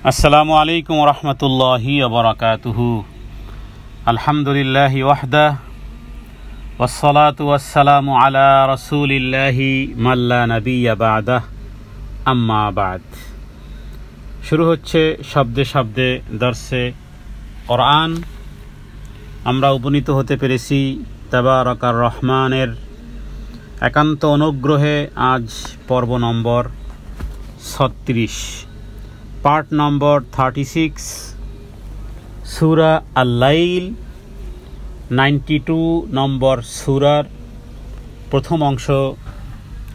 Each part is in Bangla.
আসসালামু আলাইকুম রহমতুল্লাহি ওয়াবারাকাতুহু। আলহামদুলিল্লাহি ওয়াহদা ওয়াসসালাতু ওয়াসসালামু আলা রাসূলিল্লাহি মাল্লা নাবিয়্যা বা'দাহ, আম্মা বা'দ। শুরু হচ্ছে শব্দে শব্দে দর্সে কোরআন। আমরা উপনীত হতে পেরেছি তাবারাকার রহমানের একান্ত অনুগ্রহে আজ পর্ব নম্বর 36, পার্ট নম্বর 36, সূরা আল-লাইল, 92 নম্বর সূরার প্রথম অংশ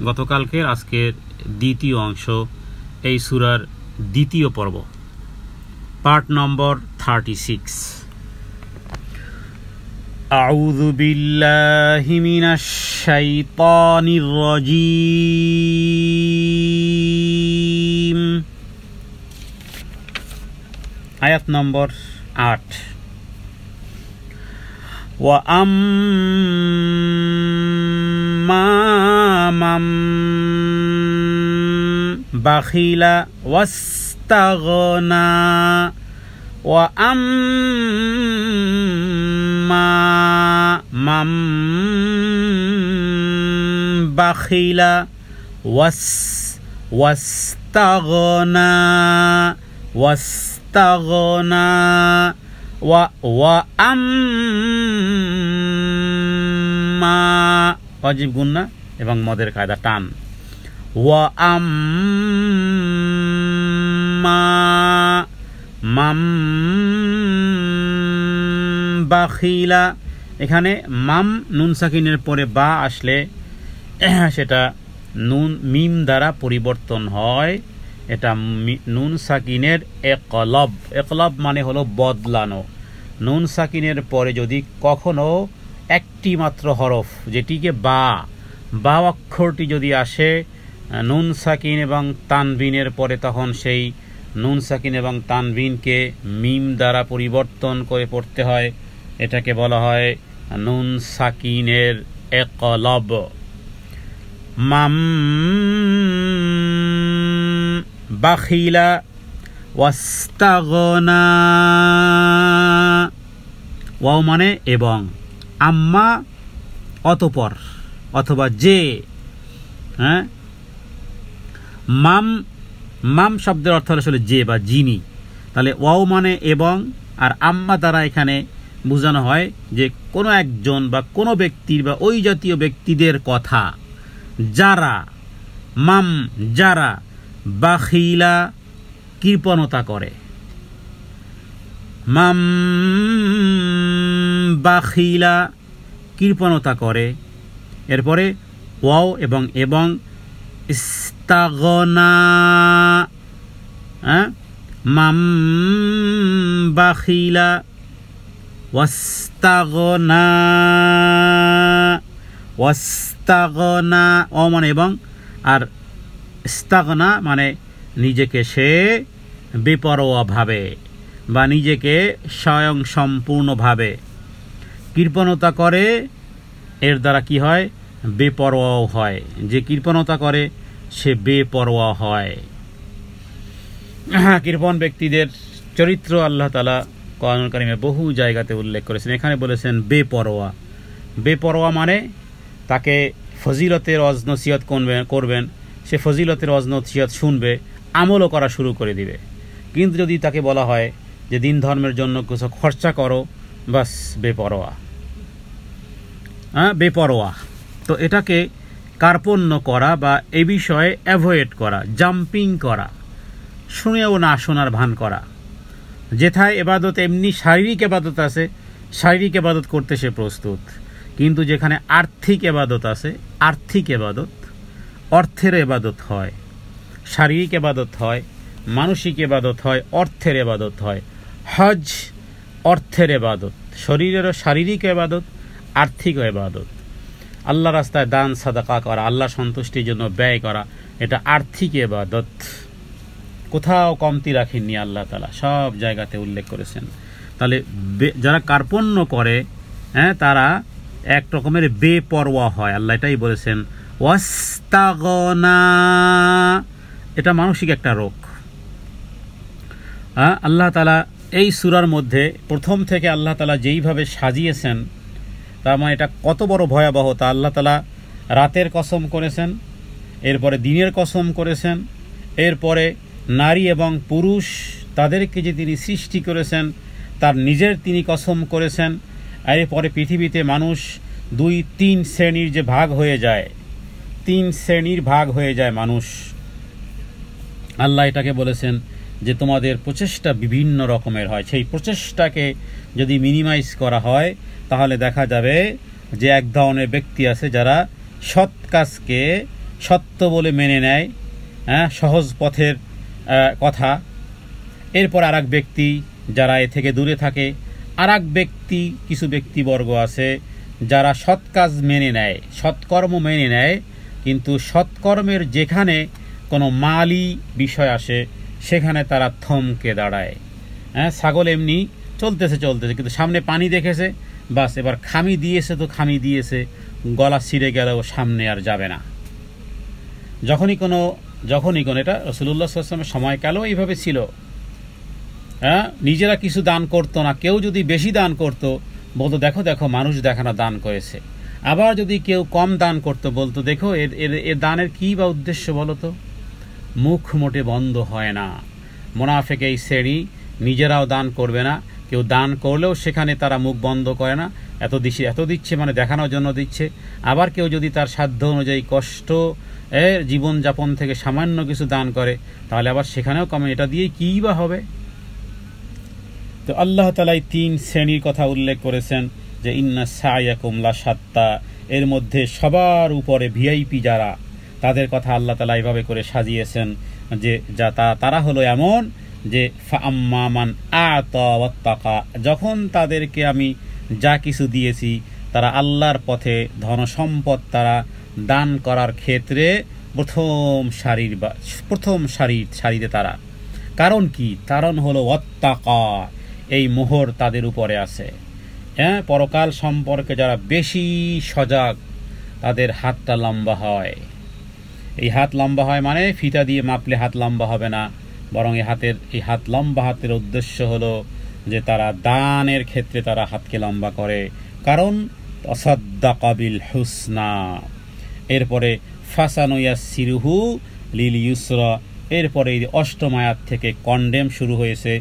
গতকালকের, আজকের দ্বিতীয় অংশ, এই সূরার দ্বিতীয় পর্ব, পার্ট নম্বর 36। আউযু বিল্লাহি মিনাশ শাইতানির রাজীম। আয়াত নম্বর 8। ওয়া আম্মা মান বাখিলা ওয়াস্তাগনা ওয়া আম্মা মান বাখিলা ওয়াস্তাগনা ওয়াস্তাগনা ওয়া আম্মা, ওয়াজিব গুন্না এবং মদের কায়দা টান, ওয়া আম্মা মাম বাখিলা। এখানে মাম নুন সাকিনের পরে বা আসলে সেটা নুন মিম দ্বারা পরিবর্তন হয়। এটা নুন সাকিনের একলব। একলব মানে হলো বদলানো। নুন সাকিনের পরে যদি কখনো একটি মাত্র হরফ, যেটিকে বা অক্ষরটি যদি আসে নুন সাকিন এবং তানবিনের পরে, তখন সেই নুন সাকিন এবং তানবিনকে মিম দ্বারা পরিবর্তন করে পড়তে হয়। এটাকে বলা হয় নুন সাকিনের একলব। মাম বাখিলা ওয়াস্তাগনা, ওয়াও মানে এবং, আম্মা অতঃপর অথবা যে, হ্যাঁ। মাম শব্দের অর্থ হলো আসলে যে বা যিনি। তাহলে ওয়াও মানে এবং, আর আম্মা দ্বারা এখানে বোঝানো হয় যে কোনো একজন বা কোনো ব্যক্তির বা ওই জাতীয় ব্যক্তিদের কথা, যারা যারা বাখিলা কৃপণতা করে। মাম বাখিলা কৃপণতা করে। এরপরে ওয়াও এবং ইস্তাগনা, মাম বাখিলা ওয়াস্তাগনা ওয়াস্তাগনা, ও মানে এবং, আর ইস্তাগনা মানে নিজেকে সে বেপরোয়া ভাবে বা নিজেকে স্বয়ং সম্পূর্ণভাবে কৃপণতা করে। এর দ্বারা কি হয়? বেপরোয়াও হয়। যে কৃপণতা করে সে বেপরোয়া হয়। কৃপণ ব্যক্তিদের চরিত্র আল্লাহ তাআলা কোরআনুল কারীমে বহু জায়গাতে উল্লেখ করেছেন। এখানে বলেছেন বেপরোয়া। বেপরোয়া মানে তাকে ফজিলতের ওয়াজ নসিহত করবেন, সে ফজিলতের ওয়াজ নসিহত শুনবে, আমলও করা শুরু করে দিবে। কিন্তু যদি তাকে বলা হয় যে দিন ধর্মের জন্য কিছু খরচা করো, বাস বেপরোয়া, বেপরোয়া। তো এটাকে কার্পণ্য করা বা এ বিষয়ে অ্যাভয়েড করা, জাম্পিং করা, শুনেও না শোনার ভান করা। যেথায় এবাদত এমনি শারীরিক এবাদত আছে, শারীরিক এবাদত করতে সে প্রস্তুত। কিন্তু যেখানে আর্থিক এবাদত আছে, আর্থিক এবাদত, অর্থের এবাদত হয়, শারীরিক এবাদত হয়, মানসিক এবাদত হয়, অর্থের এবাদত হয়। হজ অর্থের এবাদত, শরীরেরও শারীরিক এবাদত, আর্থিক এবাদত। আল্লাহ রাস্তায় দান সাদাকা করা, আল্লাহ সন্তুষ্টির জন্য ব্যয় করা, এটা আর্থিক এবাদত। কোথাও কমতি রাখেননি আল্লাহ তাআলা, সব জায়গাতে উল্লেখ করেছেন। তাহলে যারা কার্পণ্য করে, তারা এক রকমের বেপরোয়া হয়। আল্লাহ এটাই বলেছেন ওয়াস্তাগনা, এটা মানসিক একটা রোগ। আল্লাহ তাআলা এই সূরার মধ্যে প্রথম থেকে আল্লাহ তাআলা যেইভাবে সাজিয়েছেন, তার মানে এটা কত বড় ভয়াবহতা। আল্লাহ তাআলা রাতের কসম করেছেন, এরপরে দিনের কসম করেছেন, এরপরে নারী এবং পুরুষ তাদেরকে যে তিনি সৃষ্টি করেছেন তার নিজের তিনি কসম করেছেন। এরপরে পৃথিবীতে মানুষ 2-3 শ্রেণীর যে ভাগ হয়ে যায়, 3 শ্রেণীর ভাগ হয়ে যায় মানুষ। আল্লাহ এটাকে বলেছেন যে তোমাদের প্রচেষ্টা বিভিন্ন রকমের হয়, সেই প্রচেষ্টাকে যদি মিনিমাইজ করা হয় তাহলে দেখা যাবে যে এক ধরনের ব্যক্তি আছে যারা সৎ কাজকে সত্য বলে মেনে নেয়, সহজ পথের কথা। এরপর আর এক ব্যক্তি যারা এ থেকে দূরে থাকে। আর এক ব্যক্তি, কিছু ব্যক্তিবর্গ আছে যারা সৎ কাজ মেনে নেয়, সৎকর্ম মেনে নেয়, কিন্তু সৎকর্মের যেখানে কোনো মালি বিষয় আসে সেখানে তারা থমকে দাঁড়ায়। ছাগল এমনি চলতেছে কিন্তু সামনে পানি দেখেছে, বাস এবার খামি দিয়েছে তো খামি দিয়েছে, গলা ছিঁড়ে গেলেও সামনে আর যাবে না। যখনই কোনো এটা রাসূলুল্লাহ সাল্লাল্লাহু আলাইহি ওয়াসাল্লামের সময়কালেও এইভাবে ছিল। নিজেরা কিছু দান করতো না, কেউ যদি বেশি দান করতো বলতো দেখো দেখো মানুষ দেখানো দান করেছে। আবার যদি কেউ কম দান করতো বলতো দেখো এর দানের কী বা উদ্দেশ্য বলো তো। মুখ মোটে বন্ধ হয় না। মুনাফিক এই শ্রেণী, নিজেরাও দান করবে না, কেউ দান করলেও সেখানে তারা মুখ বন্ধ করে না। এত দিচ্ছে মানে দেখানোর জন্য দিচ্ছে। আবার কেউ যদি তার সাধ্য অনুযায়ী কষ্ট জীবনযাপন থেকে সামান্য কিছু দান করে তাহলে আবার সেখানেও কমে, এটা দিয়েই কী বা হবে। তো আল্লাহ তাআলা 3 শ্রেণীর কথা উল্লেখ করেছেন যে ইন্না সায়াকুম লাশাত্তা, এর মধ্যে সবার উপরে ভিআইপি যারা, তাদের কথা আল্লাহ তাআলা এইভাবে করে সাজিয়েছেন যে তারা হলো এমন যে ফাআম্মা মান আতা ওয়াত্তাকা, যখন তাদেরকে আমি যা কিছু দিয়েছি তারা আল্লাহর পথে ধনসম্পদ তারা দান করার ক্ষেত্রে প্রথম সারিতে তারা। কারণ কি? কারণ হলো ওয়াত্তাকা, এই মোহর তাদের উপরে আছে। পরকাল সম্পর্কে যারা বেশি সজাগ তাদের হাতটা লম্বা হয়। এই হাত লম্বা হয় মানে ফিতা দিয়ে মাপলে হাত লম্বা হবে না, বরং এই হাত লম্বা হাতের উদ্দেশ্য হলো যে তারা দানের ক্ষেত্রে তারা হাতকে লম্বা করে। কারণ তাসাদ্দাকা বিল হুসনা। এরপরে ফাসানুয়াসসিরুহু লিল ইউসরা, এরপরে 8ম আয়াত থেকে কন্ডেম শুরু হয়েছে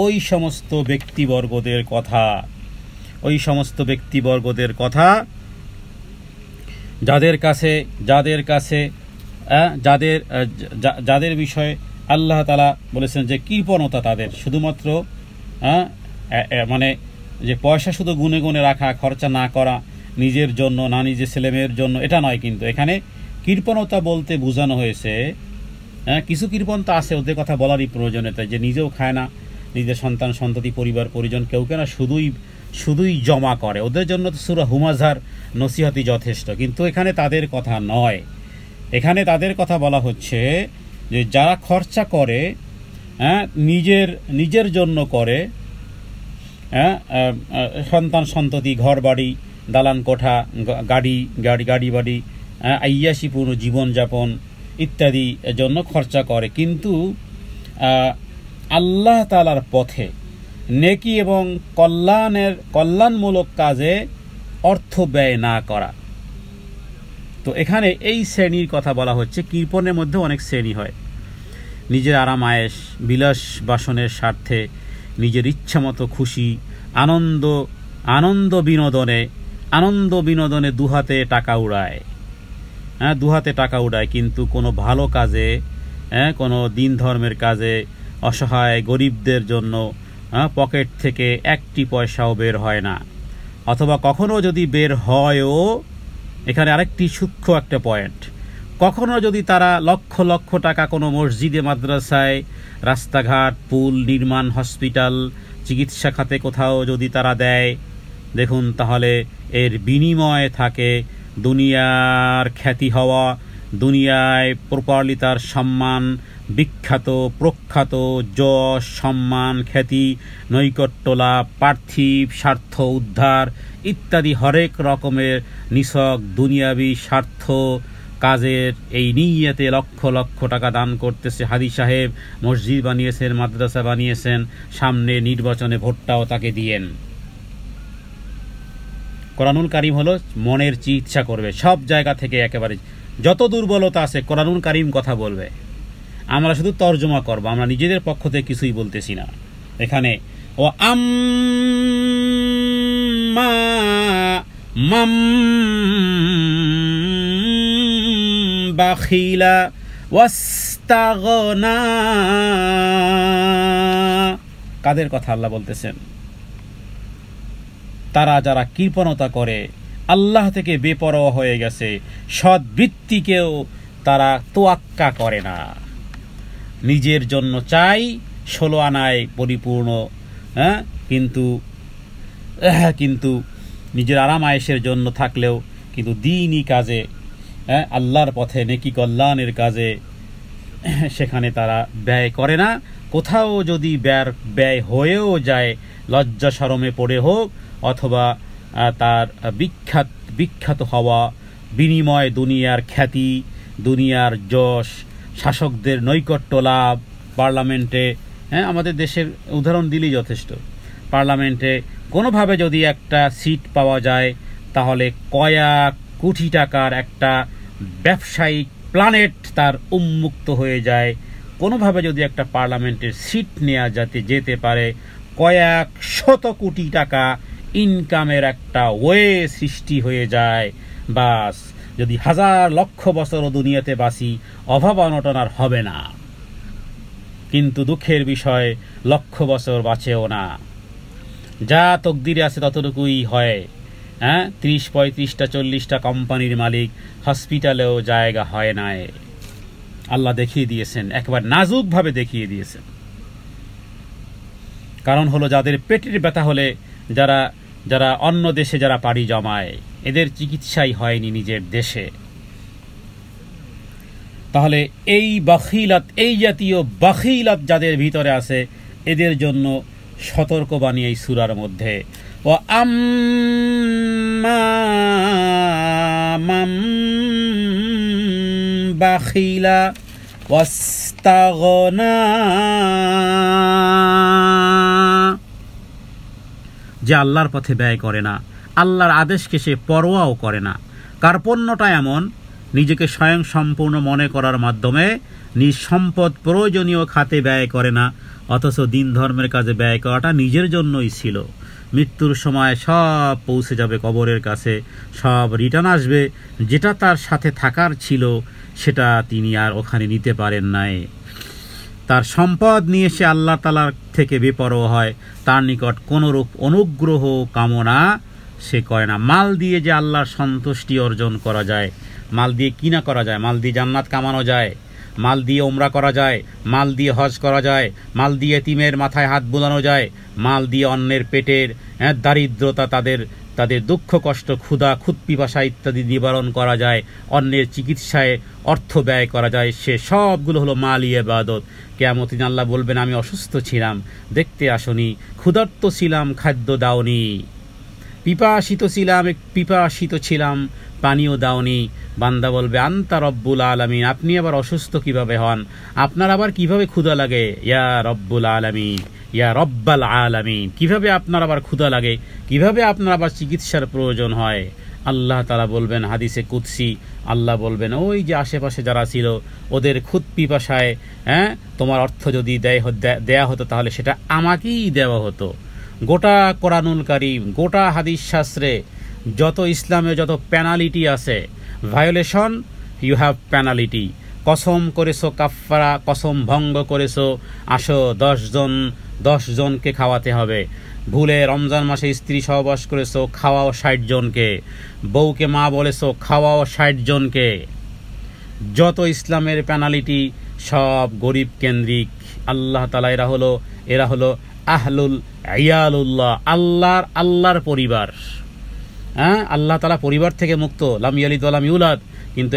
ওই সমস্ত ব্যক্তিবর্গদের কথা যাদের বিষয়ে আল্লাহ তাআলা বলেছেন যে কৃপণতা তাদের, শুধুমাত্র মানে যে পয়সা শুধু গুনে গুনে রাখা, খরচা না করা নিজের জন্য না নিজের ছেলেমেয়ের জন্য, এটা নয়। কিন্তু এখানে কৃপণতা বলতে বোঝানো হয়েছে, কিছু কৃপণতা আছে ওদের কথা বলারই প্রয়োজনীয়তা, যে নিজেও খায় না, নিজের সন্তান সন্ততি পরিবার পরিজন কেউ কেনা শুধুই জমা করে। ওদের জন্য তো সূরা হুমাযার নসিহতই যথেষ্ট। কিন্তু এখানে তাদের কথা নয়, এখানে তাদের কথা বলা হচ্ছে যে যারা খরচা করে নিজের জন্য করে, সন্তান সন্ততি, ঘর বাড়ি, দালান কোঠা, গাড়ি বাড়ি, আইয়াসিপূর্ণ জীবনযাপন ইত্যাদি জন্য খরচা করে, কিন্তু আল্লাহ তাআলার পথে নেকি এবং কল্যাণমূলক কাজে অর্থ ব্যয় না করা। তো এখানে এই শ্রেণীর কথা বলা হচ্ছে। কৃপণের মধ্যে অনেক শ্রেণী হয়। নিজের আরাম আয়েশ বিলাস বাসনের স্বার্থে নিজের ইচ্ছামতো খুশি আনন্দ বিনোদনে দুহাতে টাকা উড়ায়, কিন্তু কোনো ভালো কাজে, কোনো দিন ধর্মের কাজে, অসহায় গরিবদের জন্য পকেট থেকে একটি পয়সাও বের হয় না। অথবা কখনো যদি বের হয়ও, এখানে আরেকটি সূক্ষ্ম একটা পয়েন্ট, কখনো যদি তারা লক্ষ লক্ষ টাকা কোনো মসজিদে, মাদ্রাসায়, রাস্তাঘাট, পুল নির্মাণ, হসপিটাল, চিকিৎসা খাতে কোথাও যদি তারা দেয়, দেখুন তাহলে এর বিনিময়ে থাকে দুনিয়ার খ্যাতি হওয়া, দুনিয়ায় প্রপারলি তার সম্মান, বিখ্যাত প্রখ্যাত যশ, সম্মান, খ্যাতি, নৈকট্য লাভ, পার্থিব স্বার্থ উদ্ধার ইত্যাদি হরেক রকমের নিছক দুনিয়াবি স্বার্থ কাজের এই নিয়তে লক্ষ লক্ষ টাকা দান করতেছে। হাদি সাহেব মসজিদ বানিয়েছেন, মাদ্রাসা বানিয়েছেন, সামনে নির্বাচনে ভোটটাও তাকে দিয়েন। কোরআনুল কারীম হলো মনের চিকিৎসা করবে সব জায়গা থেকে, একেবারে যত দুর্বলতা আছে কোরআনুল কারীম কথা বলবে। আমরা শুধু তর্জমা করব, আমরা নিজেদের পক্ষ থেকে কিছুই বলতেছি না। এখানে ও আম্মা মাম বাখিলা ওয়াস্তাগনা, কাদের কথা আল্লাহ বলতেছেন? তারা যারা কৃপণতা করে, আল্লাহ থেকে বেপরোয়া হয়ে গেছে, সদ্বৃত্তিকেও তারা তোয়াক্কা করে না, নিজের জন্য চাই 16 আনায় পরিপূর্ণ, কিন্তু নিজের আরাম আয়েশের জন্য থাকলেও কিন্তু দ্বীনি কাজে, আল্লাহর পথে নেকি কল্যাণের কাজে সেখানে তারা ব্যয় করে না। কোথাও যদি ব্যয় হয়েও যায়, লজ্জা শরমে পড়ে হোক অথবা তার বিখ্যাত হওয়া, বিনিময় দুনিয়ার খ্যাতি, দুনিয়ার যশ, শাসকদের নৈকট্য লাভ, পার্লামেন্টে, আমাদের দেশের উদাহরণ দিলেই যথেষ্ট, পার্লামেন্টে কোনোভাবে যদি একটা সিট পাওয়া যায় তাহলে কয়েক কোটি টাকার একটা ব্যবসায়িক প্ল্যানেট তার উন্মুক্ত হয়ে যায়। কোনোভাবে যদি একটা পার্লামেন্টের সিট নেওয়া যেতে পারে, কয়েক শত কোটি টাকা ইনকামের একটা ওয়ে সৃষ্টি হয়ে যায়। বাস, যদি হাজার লক্ষ বছরও দুনিয়াতে বাঁচি, অভাব অনটন আর হবে না। কিন্তু দুঃখের বিষয়, লক্ষ বছর বাঁচেও না, যা তকদিরে আছে ততটুকুই হয়। 30-35টা 40টা কোম্পানির মালিক, হসপিটালেও জায়গা হয় না। আল্লাহ দেখিয়ে দিয়েছেন, একবার নাজুকভাবে দেখিয়ে দিয়েছেন। কারণ হলো যাদের পেটের ব্যথা হলে, যারা অন্য দেশে যারা পাড়ি জমায়, এদের চিকিৎসাই হয়নি নিজের দেশে। তাহলে এই বাখিলাত, এই জাতীয় বাখিলাত যাদের ভিতরে আছে, এদের জন্য সতর্ক বানিয়ে এই সূরার মধ্যে ও আম্মা মাম বাখিলা ওয়াস্তাগনা, যে আল্লাহর পথে ব্যয় করে না, আল্লাহর আদেশকে সে পরোয়াও করে না। কার্পণ্যটা এমন, নিজেকে স্বয়ং সম্পূর্ণ মনে করার মাধ্যমে নিজ সম্পদ প্রয়োজনীয় খাতে ব্যয় করে না, অথচ দিন ধর্মের কাজে ব্যয় করাটা নিজের জন্যই ছিল। মৃত্যুর সময় সব পৌঁছে যাবে কবরের কাছে, সব রিটার্ন আসবে। যেটা তার সাথে থাকার ছিল সেটা তিনি আর ওখানে নিতে পারেন নাই। তার সম্পদ নিয়ে সে আল্লাহ তাআলার থেকে বেপরোয়া হয়, তার নিকট কোনরূপ অনুগ্রহ কামনা সে করে না। মাল দিয়ে যে আল্লাহর সন্তুষ্টি অর্জন করা যায়, মাল দিয়ে কিনা করা যায়, মাল দিয়ে জান্নাত কামানো যায়, মাল দিয়ে ওমরা করা যায়, মাল দিয়ে হজ করা যায়, মাল দিয়ে এতিমের মাথায় হাত বুলানো যায়, মাল দিয়ে অন্যের পেটের দারিদ্রতা, তাদের দুঃখ কষ্ট, ক্ষুধা পিপাসা ইত্যাদি নিবারণ করা যায়, অন্যের চিকিৎসায় অর্থ ব্যয় করা যায়। সে সবগুলো হলো মালি ইবাদত। কিয়ামত দিন আল্লাহ বলবেন, আমি অসুস্থ ছিলাম, দেখতে আসনি, ক্ষুধার্ত ছিলাম, খাদ্য দাওনি, পিপাসিত ছিলাম, পানিও দাওনি। বান্দা বলবে, আনতা রব্বুল আলামিন, আপনি আবার অসুস্থ কিভাবে হন? আপনার আবার কিভাবে ক্ষুধা লাগে? ইয়া রব্বুল আলামিন, ইয়া রব্বাল আলামিন, কিভাবে আপনার আবার ক্ষুধা লাগে, কিভাবে আপনার আবার চিকিৎসার প্রয়োজন হয়? আল্লাহ তাআলা বলবেন, হাদিসে কুদসি আল্লাহ বলবেন, ওই যে আশেপাশে যারা ছিল ওদের খুদ পিপাসায় তোমার অর্থ যদি দেয়া হতো তাহলে সেটা আমাকেই দেওয়া হতো। গোটা কোরআনুল কারীম, গোটা হাদিস শাস্ত্রে যত ইসলামে যত পেনাল্টি আছে, ভায়োলেশন ইউ হ্যাভ পেনাল্টি। কসম করেছো কাফারা, কসম ভঙ্গ করেছো, আসো 10 জনকে খাওয়াতে হবে। ভুলে রমজান মাসে স্ত্রী সহবাস করেছো, খাওয়াও 60 জনকে। বউকে মা বলেছো, খাওয়াও 60 জনকে। যত ইসলামের পেনাল্টি সব গরিব কেন্দ্রিক। আল্লাহ তাআলা এরা হলো আহলুল ইয়ালুল্লাহ, আল্লাহর পরিবার। আল্লাহ তাআলা পরিবার থেকে মুক্ত, লাম ইয়ালিদ ওয়া লাম ইউলাদ। কিন্তু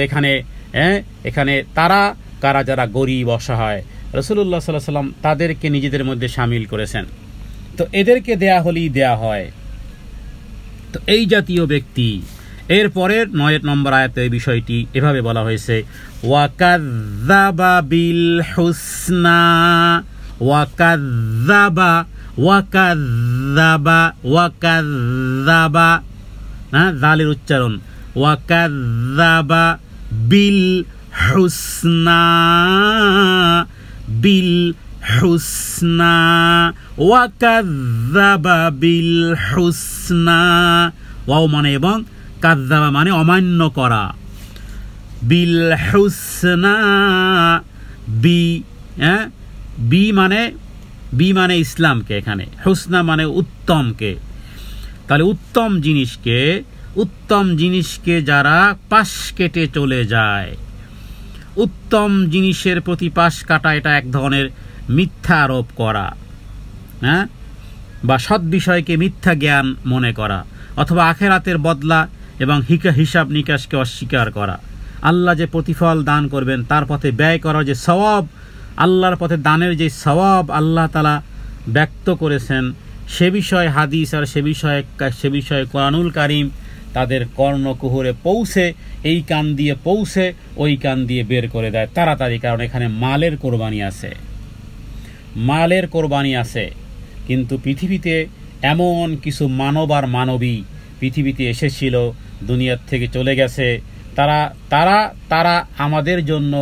এখানে তারা কারা? যারা গরিব অসহায়। রাসূলুল্লাহ সাল্লাল্লাহু আলাইহি ওয়াসাল্লাম তাদেরকে নিজেদের মধ্যে শামিল করেছেন। তো এদেরকে দেয়া হলেই দেয়া হয়। তো এই জাতীয় ব্যক্তি, এরপরের ৯ নম্বর আয়াতে এই বিষয়টি এভাবে বলা হয়েছে, ওয়াকাযযাবা বিল হুসনা, ওয়াকাযযাবা ওয়াকাযযাবা ওয়াকাযযাবা, হ্যাঁ, জালের উচ্চারণ, ওয়াকাযযাবা বিল হুসনা, বিল হুসনা, ওয়াকাযযাবা বিল হুসনা। ওয়াও মানে এবং, কাযযাবা মানে অমান্য করা। বিল হুসনা, বি, হ্যাঁ, বি মানে ইসলামকে, এখানে হুসনা মানে উত্তমকে। তাহলে উত্তম জিনিসকে যারা পাশ কেটে চলে যায়, উত্তম জিনিসের প্রতি পাশ কাটা, এটা এক ধরনের মিথ্যা আরোপ করা, হ্যাঁ, বা সৎ বিষয়কে মিথ্যা জ্ঞান মনে করা, অথবা আখেরাতের বদলা এবং হিসাব নিকাশকে অস্বীকার করা। আল্লাহ যে প্রতিফল দান করবেন তার পথে ব্যয় করার যে সওয়াব, আল্লাহর পথে দানের যে সওয়াব আল্লাহ তাআলা ব্যক্ত করেছেন, সে বিষয়ে হাদিস আর সে বিষয়ে কোরআনুল কারীম তাদের কর্ণকুহরে পৌঁছে, এই কান দিয়ে পৌঁছে ওই কান দিয়ে বের করে দেয় তাড়াতাড়ি। কারণ এখানে মালের কোরবানি আছে। কিন্তু পৃথিবীতে এমন কিছু মানব আর মানবী পৃথিবীতে এসেছিল, দুনিয়ার থেকে চলে গেছে, তারা আমাদের জন্য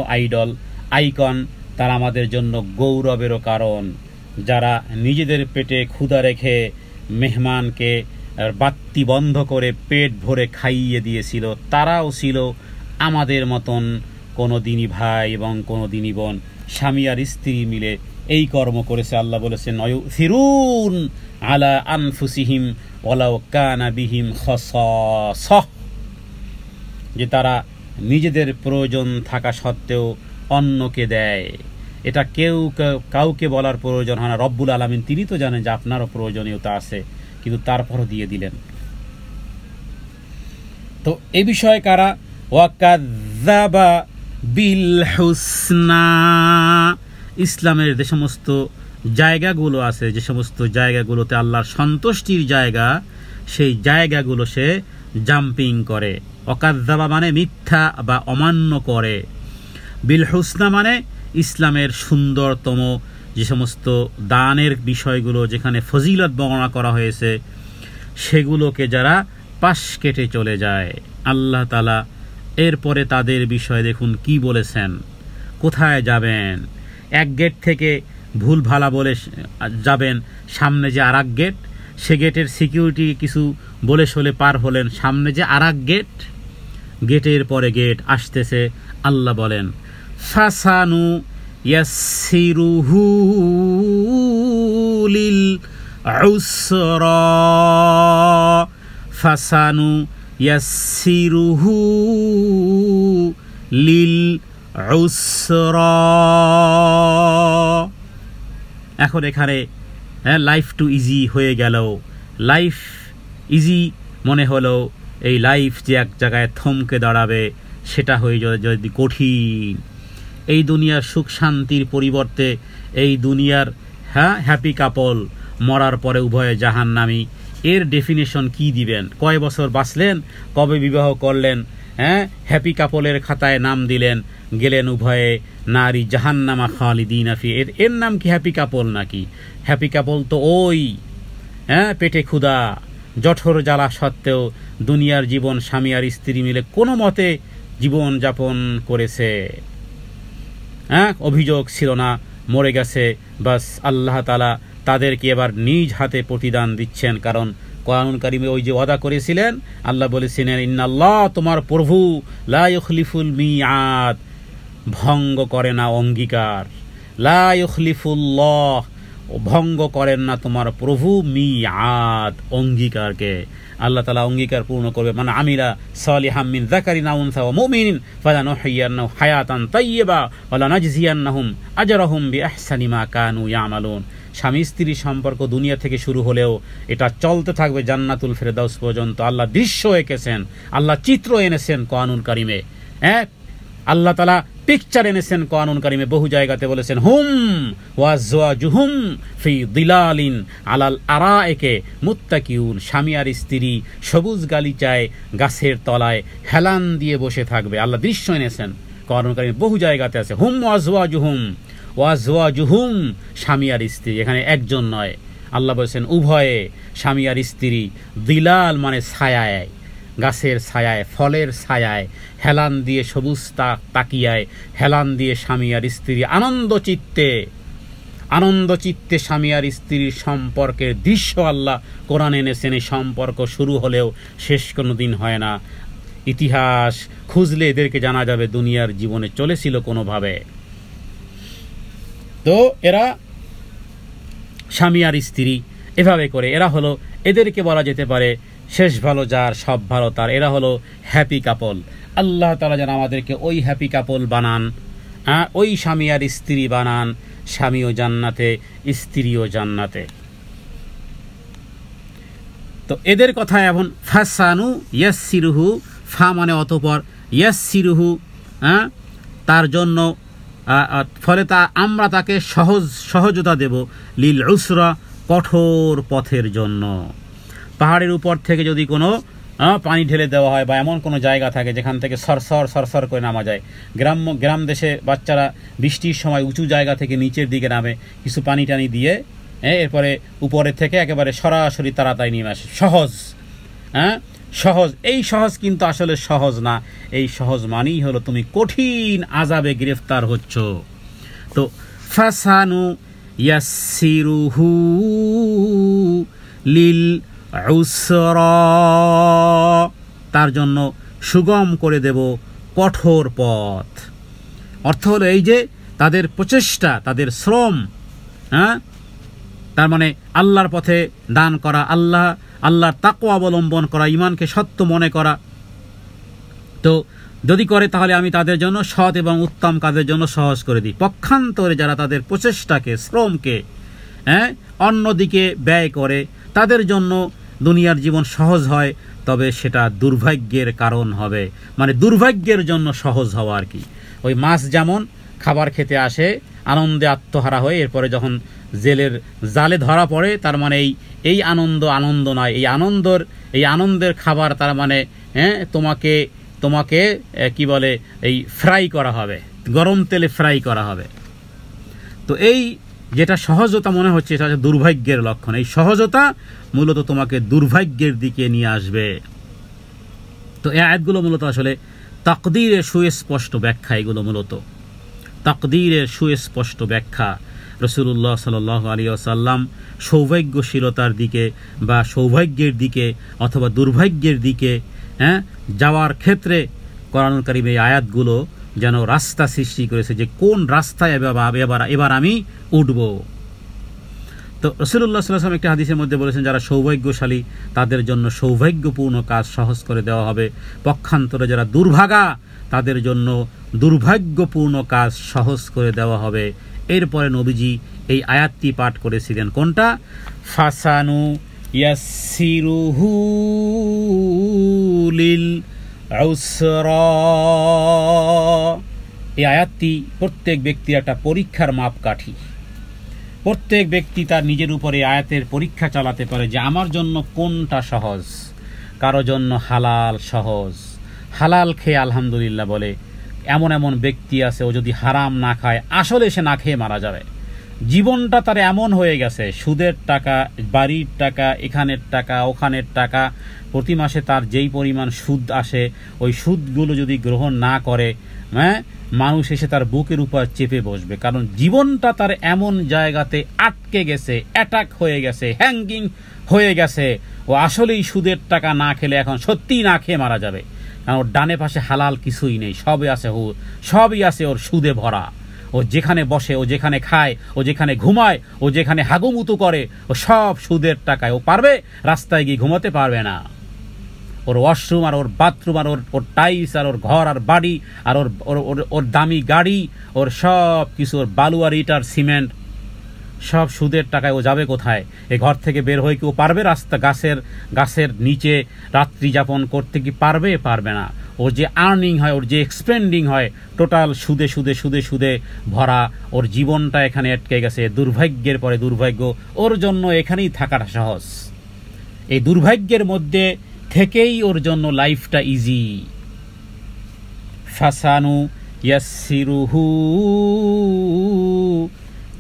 আইকন, তারা আমাদের জন্য গৌরবেরও কারণ। যারা নিজেদের পেটে ক্ষুধা রেখে মেহমানকে বাত্তি বন্ধ করে পেট ভরে খাইয়ে দিয়েছিল, তারাও ছিল আমাদের মতন কোনো দিনই ভাই এবং কোনো দিনই বোন, স্বামী আর স্ত্রী মিলে এই কর্ম করেছে। আল্লাহ বলেছেন, ইউথিরুন আলা আনফুসিহিম ওয়ালাউ কানা বিহিম খাসাসা, যে তারা নিজেদের প্রয়োজন থাকা সত্ত্বেও অন্যকে দেয়। এটা কাউকে বলার প্রয়োজন হয় না। রব্বুল আলামিন তিনি তো জানেন যে আপনারও প্রয়োজনীয়তা আছে, কিন্তু তারপরও দিয়ে দিলেন। তো এই বিষয়ে কারা, ওয়াকাযযাবা বিল হুসনা, ইসলামের যে সমস্ত জায়গাগুলো আছে, যে সমস্ত জায়গাগুলোতে আল্লাহর সন্তুষ্টির জায়গা, সেই জায়গাগুলো সে জাম্পিং করে। ওয়াকাযযাবা মানে মিথ্যা বা অমান্য করে। বিল হুসনা মানে ইসলামের সুন্দরতম যে সমস্ত দানের বিষয়গুলো, যেখানে ফজিলত বর্ণনা করা হয়েছে, সেগুলোকে যারা পাশ কেটে চলে যায়, আল্লাহ তাআলা এরপরে তাদের বিষয়ে দেখুন কি বলেছেন। কোথায় যাবেন? এক গেট থেকে ভুল ভালা বলে যাবেন, সামনে যে আরেক গেট, সে গেটের সিকিউরিটি কিছু বলে শোলে পার হলেন, সামনে যে আরেক গেটের পরে গেট আসতেছে। আল্লাহ বলেন, ফাসানু ইয়াসসিরুহু লিল উসরা, ফাসানু ইয়াসসিরুহু লিল উসরা। এখন এখানে লাইফ টু ইজি হয়ে গেল। লাইফ ইজি মনে হলো, এই লাইফ যে এক জায়গায় থমকে দাঁড়াবে সেটা হয়ে যদি কঠিন। এই দুনিয়ার সুখ শান্তির পরিবর্তে এই দুনিয়ার হ্যাপি কাপল মরার পরে উভয়ে জাহান্নামী, এর ডেফিনেশন কি দিবেন? কয় বছর বাঁচলেন, কবে বিবাহ করলেন, হ্যাপি কাপলের খাতায় নাম দিলেন, গেলেন উভয়ে নারী জাহান্নামা খালিদিনা ফি, এর নাম কি হ্যাপি কাপল নাকি? হ্যাপি কাপল তো ওই পেটে ক্ষুধা, জঠর জ্বালা সত্ত্বেও দুনিয়ার জীবন স্বামী আর স্ত্রী মিলে কোনো মতে জীবন যাপন করেছে। অভিযোগ ছিল না, মরে গেছে, বাস আল্লাহ তাআলা তাদেরকে এবার নিজ হাতে প্রতিদান দিচ্ছেন। কারণ কোরআনুল কারীমে ওই যে ওয়াদা করেছিলেন, আল্লাহ বলেছিলেন, ইন্নাল্লাহ, তোমার প্রভু, লা ইখলিফুল মিআদ, ভঙ্গ করে না অঙ্গীকার। লা ইখলিফুল্লাহ, ভঙ্গ করেন না তোমার প্রভু মিআদ, অঙ্গীকারকে। আল্লাহ তাআলা অঙ্গীকার পূর্ণ করবে। মানে আমিলা সালিহাম মিন যাকারিন আও উনসা ওয়া মুমিনিন ফালানুহইয়ান্নাহু হায়াতান তাইয়্যিবা ওয়া লানাজজিয়ান্নাহুম আজরাহুম বিআহসানি মা কানু ইয়ামালুন। স্বামী স্ত্রীর সম্পর্ক দুনিয়া থেকে শুরু হলেও এটা চলতে থাকবে জান্নাতুল ফেরদাউস পর্যন্ত। আল্লাহ দৃশ্য এঁকেছেন, আল্লাহ চিত্র এনেছেন কোরআনুল কারীমে। আল্লাহ তাআলা পিকচার এনেছেন কোরআনুল কারীমে, বহু জায়গাতে বলেছেন হুম ওয়াজওয়াজুহুম ফি দিলালিন আলাল আরাইকে মুত্তাকিউন, স্বামী আর স্ত্রী সবুজ গালিচায় গাছের তলায় হেলান দিয়ে বসে থাকবে। আল্লাহ দৃশ্য এনেছেন কোরআনুল কারীমে, বহু জায়গাতে আছে হুম ওয়াজওয়াজুহুম, ওয়াজওয়াজুহুম স্বামী আর স্ত্রী, এখানে একজন নয়, আল্লাহ বলেছেন উভয়ে স্বামী আর স্ত্রী, দিলাল মানে ছায়ায়, গাছের ছায়ায়, ফলের ছায়ায় হেলান দিয়ে, সবুজ তাকিয়ায় হেলান দিয়ে স্বামী আর স্ত্রী আনন্দ চিত্তে স্বামী আর স্ত্রীর সম্পর্কের দৃশ্য আল্লাহ কোরআন এনেছেন। এই সম্পর্ক শুরু হলেও শেষ কোনো দিন হয় না। ইতিহাস খুঁজলে এদেরকে জানা যাবে দুনিয়ার জীবনে চলেছিল কোনোভাবে। তো এরা স্বামী আর স্ত্রী এভাবে করে, এরা হলো, এদেরকে বলা যেতে পারে শেষ ভালো যার সব ভালো তার, এরা হলো হ্যাপি কাপল। আল্লাহ তাআলা যেন আমাদেরকে ওই হ্যাপি কাপল বানান, ওই স্বামী আর স্ত্রী বানান, স্বামীও জান্নাতে স্ত্রীও জান্নাতে। তো এদের কথা এখন ফাসানু ইয়াসসিরুহু, ফা মানে অতঃপর, ইয়াসসিরুহু তার জন্য, ফলে আমরা তাকে সহজতা দেব, লিল উসরা কঠোর পথের জন্য। পাহাড়ের উপর থেকে যদি কোনো পানি ঢেলে দেওয়া হয় বা এমন কোনো জায়গা থাকে যেখান থেকে সরসর করে নামা যায়, গ্রাম দেশে বাচ্চারা বৃষ্টির সময় উঁচু জায়গা থেকে নিচের দিকে নামে কিছু পানি টানি দিয়ে, এরপরে উপরের থেকে একেবারে সরাসরি তাড়াতাড়ি নেমে আসে। সহজ, এই সহজ কিন্তু আসলে সহজ না। এই সহজ মানেই হলো তুমি কঠিন আযাবে গ্রেফতার হচ্ছ। তো ফাসানু ইয়াসসিরুহু লিল উসরা, তার জন্য সুগম করে দেব কঠোর পথ। অর্থ হলো এই যে তাদের প্রচেষ্টা, তাদের শ্রম, তার মানে আল্লাহর পথে দান করা, আল্লাহর তাকওয়া অবলম্বন করা, ঈমানকে সত্য মনে করা। তো যদি করে তাহলে আমি তাদের জন্য সৎ এবং উত্তম কাজের জন্য সহজ করে দিই। পক্ষান্তরে যারা তাদের প্রচেষ্টাকে, শ্রমকে অন্যদিকে ব্যয় করে, তাদের জন্য দুনিয়ার জীবন সহজ হয়, তবে সেটা দুর্ভাগ্যের কারণ হবে। মানে দুর্ভাগ্যের জন্য সহজ হওয়া আর কি। ওই মাছ যেমন খাবার খেতে আসে আনন্দে আত্মহারা হয়ে, এরপরে যখন জেলের জালে ধরা পড়ে, তার মানে এই আনন্দ নয়, এই আনন্দের খাবার, তার মানে তোমাকে কি বলে, এই ফ্রাই করা হবে, গরম তেলে ফ্রাই করা হবে। তো এই যেটা সহজতা মনে হচ্ছে, এটা হচ্ছে দুর্ভাগ্যের লক্ষণ। এই সহজতা মূলত তোমাকে দুর্ভাগ্যের দিকে নিয়ে আসবে। তো এই আয়াতগুলো মূলত আসলে তাকদীরের সুস্পষ্ট ব্যাখ্যা। এগুলো মূলত তাকদীরের সুস্পষ্ট ব্যাখ্যা। রাসূলুল্লাহ সাল্লাল্লাহু আলাইহি ওয়াসাল্লাম সৌভাগ্যশীলতার দিকে বা সৌভাগ্যের দিকে অথবা দুর্ভাগ্যের দিকে যাওয়ার ক্ষেত্রে কোরআনুল কারীম এই আয়াতগুলো যেন রাস্তা সৃষ্টি করেছে, যে কোন রাস্তায় এবার আমি উঠব। তো রাসূলুল্লাহ সাল্লাল্লাহু আলাইহি ওয়াসাল্লাম একটা হাদিসের মধ্যে বলেছেন, যারা সৌভাগ্যশালী তাদের জন্য সৌভাগ্যপূর্ণ কাজ সহজ করে দেওয়া হবে, পক্ষান্তরে যারা দুর্ভাগা তাদের জন্য দুর্ভাগ্যপূর্ণ কাজ সহজ করে দেওয়া হবে। এরপরে নবীজি এই আয়াতটি পাঠ করেছিলেন, কোনটা? ফাসানু ইয়াসসিরুহু লিল উসরা। এই আয়াতটি প্রত্যেক ব্যক্তির একটা পরীক্ষার মাপকাঠি। প্রত্যেক ব্যক্তি তার নিজের উপরে আয়াতের পরীক্ষা চালাতে পারে যে আমার জন্য কোনটা সহজ। কারো জন্য হালাল সহজ, হালাল খেয়ে আলহামদুলিল্লাহ বলে। এমন ব্যক্তি আছে, ও যদি হারাম না খায় আসলে সে না খেয়ে মারা যাবে। জীবনটা তার এমন হয়ে গেছে, সুদের টাকা, বাড়ির টাকা, এখানের টাকা, ওখানের টাকা, প্রতি মাসে তার যেই পরিমাণ সুদ আসে, ওই সুদগুলো যদি গ্রহণ না করে, মানুষ এসে তার বুকের উপর চেপে বসবে। কারণ জীবনটা তার এমন জায়গাতে আটকে গেছে, অ্যাটাক হয়ে গেছে, হ্যাঙ্গিং হয়ে গেছে। ও আসলেই সুদের টাকা না খেলে এখন সত্যিই না খেয়ে মারা যাবে। কারণ ওর ডানে পাশে হালাল কিছুই নেই, সবই আছে ওর সুদে ভরা। ও যেখানে বসে, ও যেখানে খায়, ও যেখানে ঘুমায়, ও যেখানে হাগুমুতু করে, ও সব সুদের টাকায়। ও পারবে রাস্তায় গিয়ে ঘুমাতে পারবে না। ওর ওয়াশরুম আর ওর বাথরুম আর ওর টাইলস আর ওর ঘর আর বাড়ি আর ওর দামি গাড়ি, ওর সব কিছু, ওর বালু আর ইট আর সিমেন্ট, সব সুদের টাকায়। ও যাবে কোথায়? এই ঘর থেকে বের হয়ে কি ও পারবে রাস্তা গাছের নিচে রাত্রি যাপন করতে? কি পারবে? পারবে না। ও ওর যে আর্নিং হয়, ওর যে এক্সপেন্ডিং হয়, টোটাল সুদে সুদে সুদে সুদে ভরা, ওর জীবনটা এখানে আটকে গেছে, দুর্ভাগ্যের পরে দুর্ভাগ্য, ওর জন্য এখানেই থাকাটা সহজ। এই দুর্ভাগ্যের মধ্যে থেকেই ওর জন্য লাইফটা ইজি। ফাসানু ইয়াসসিরুহু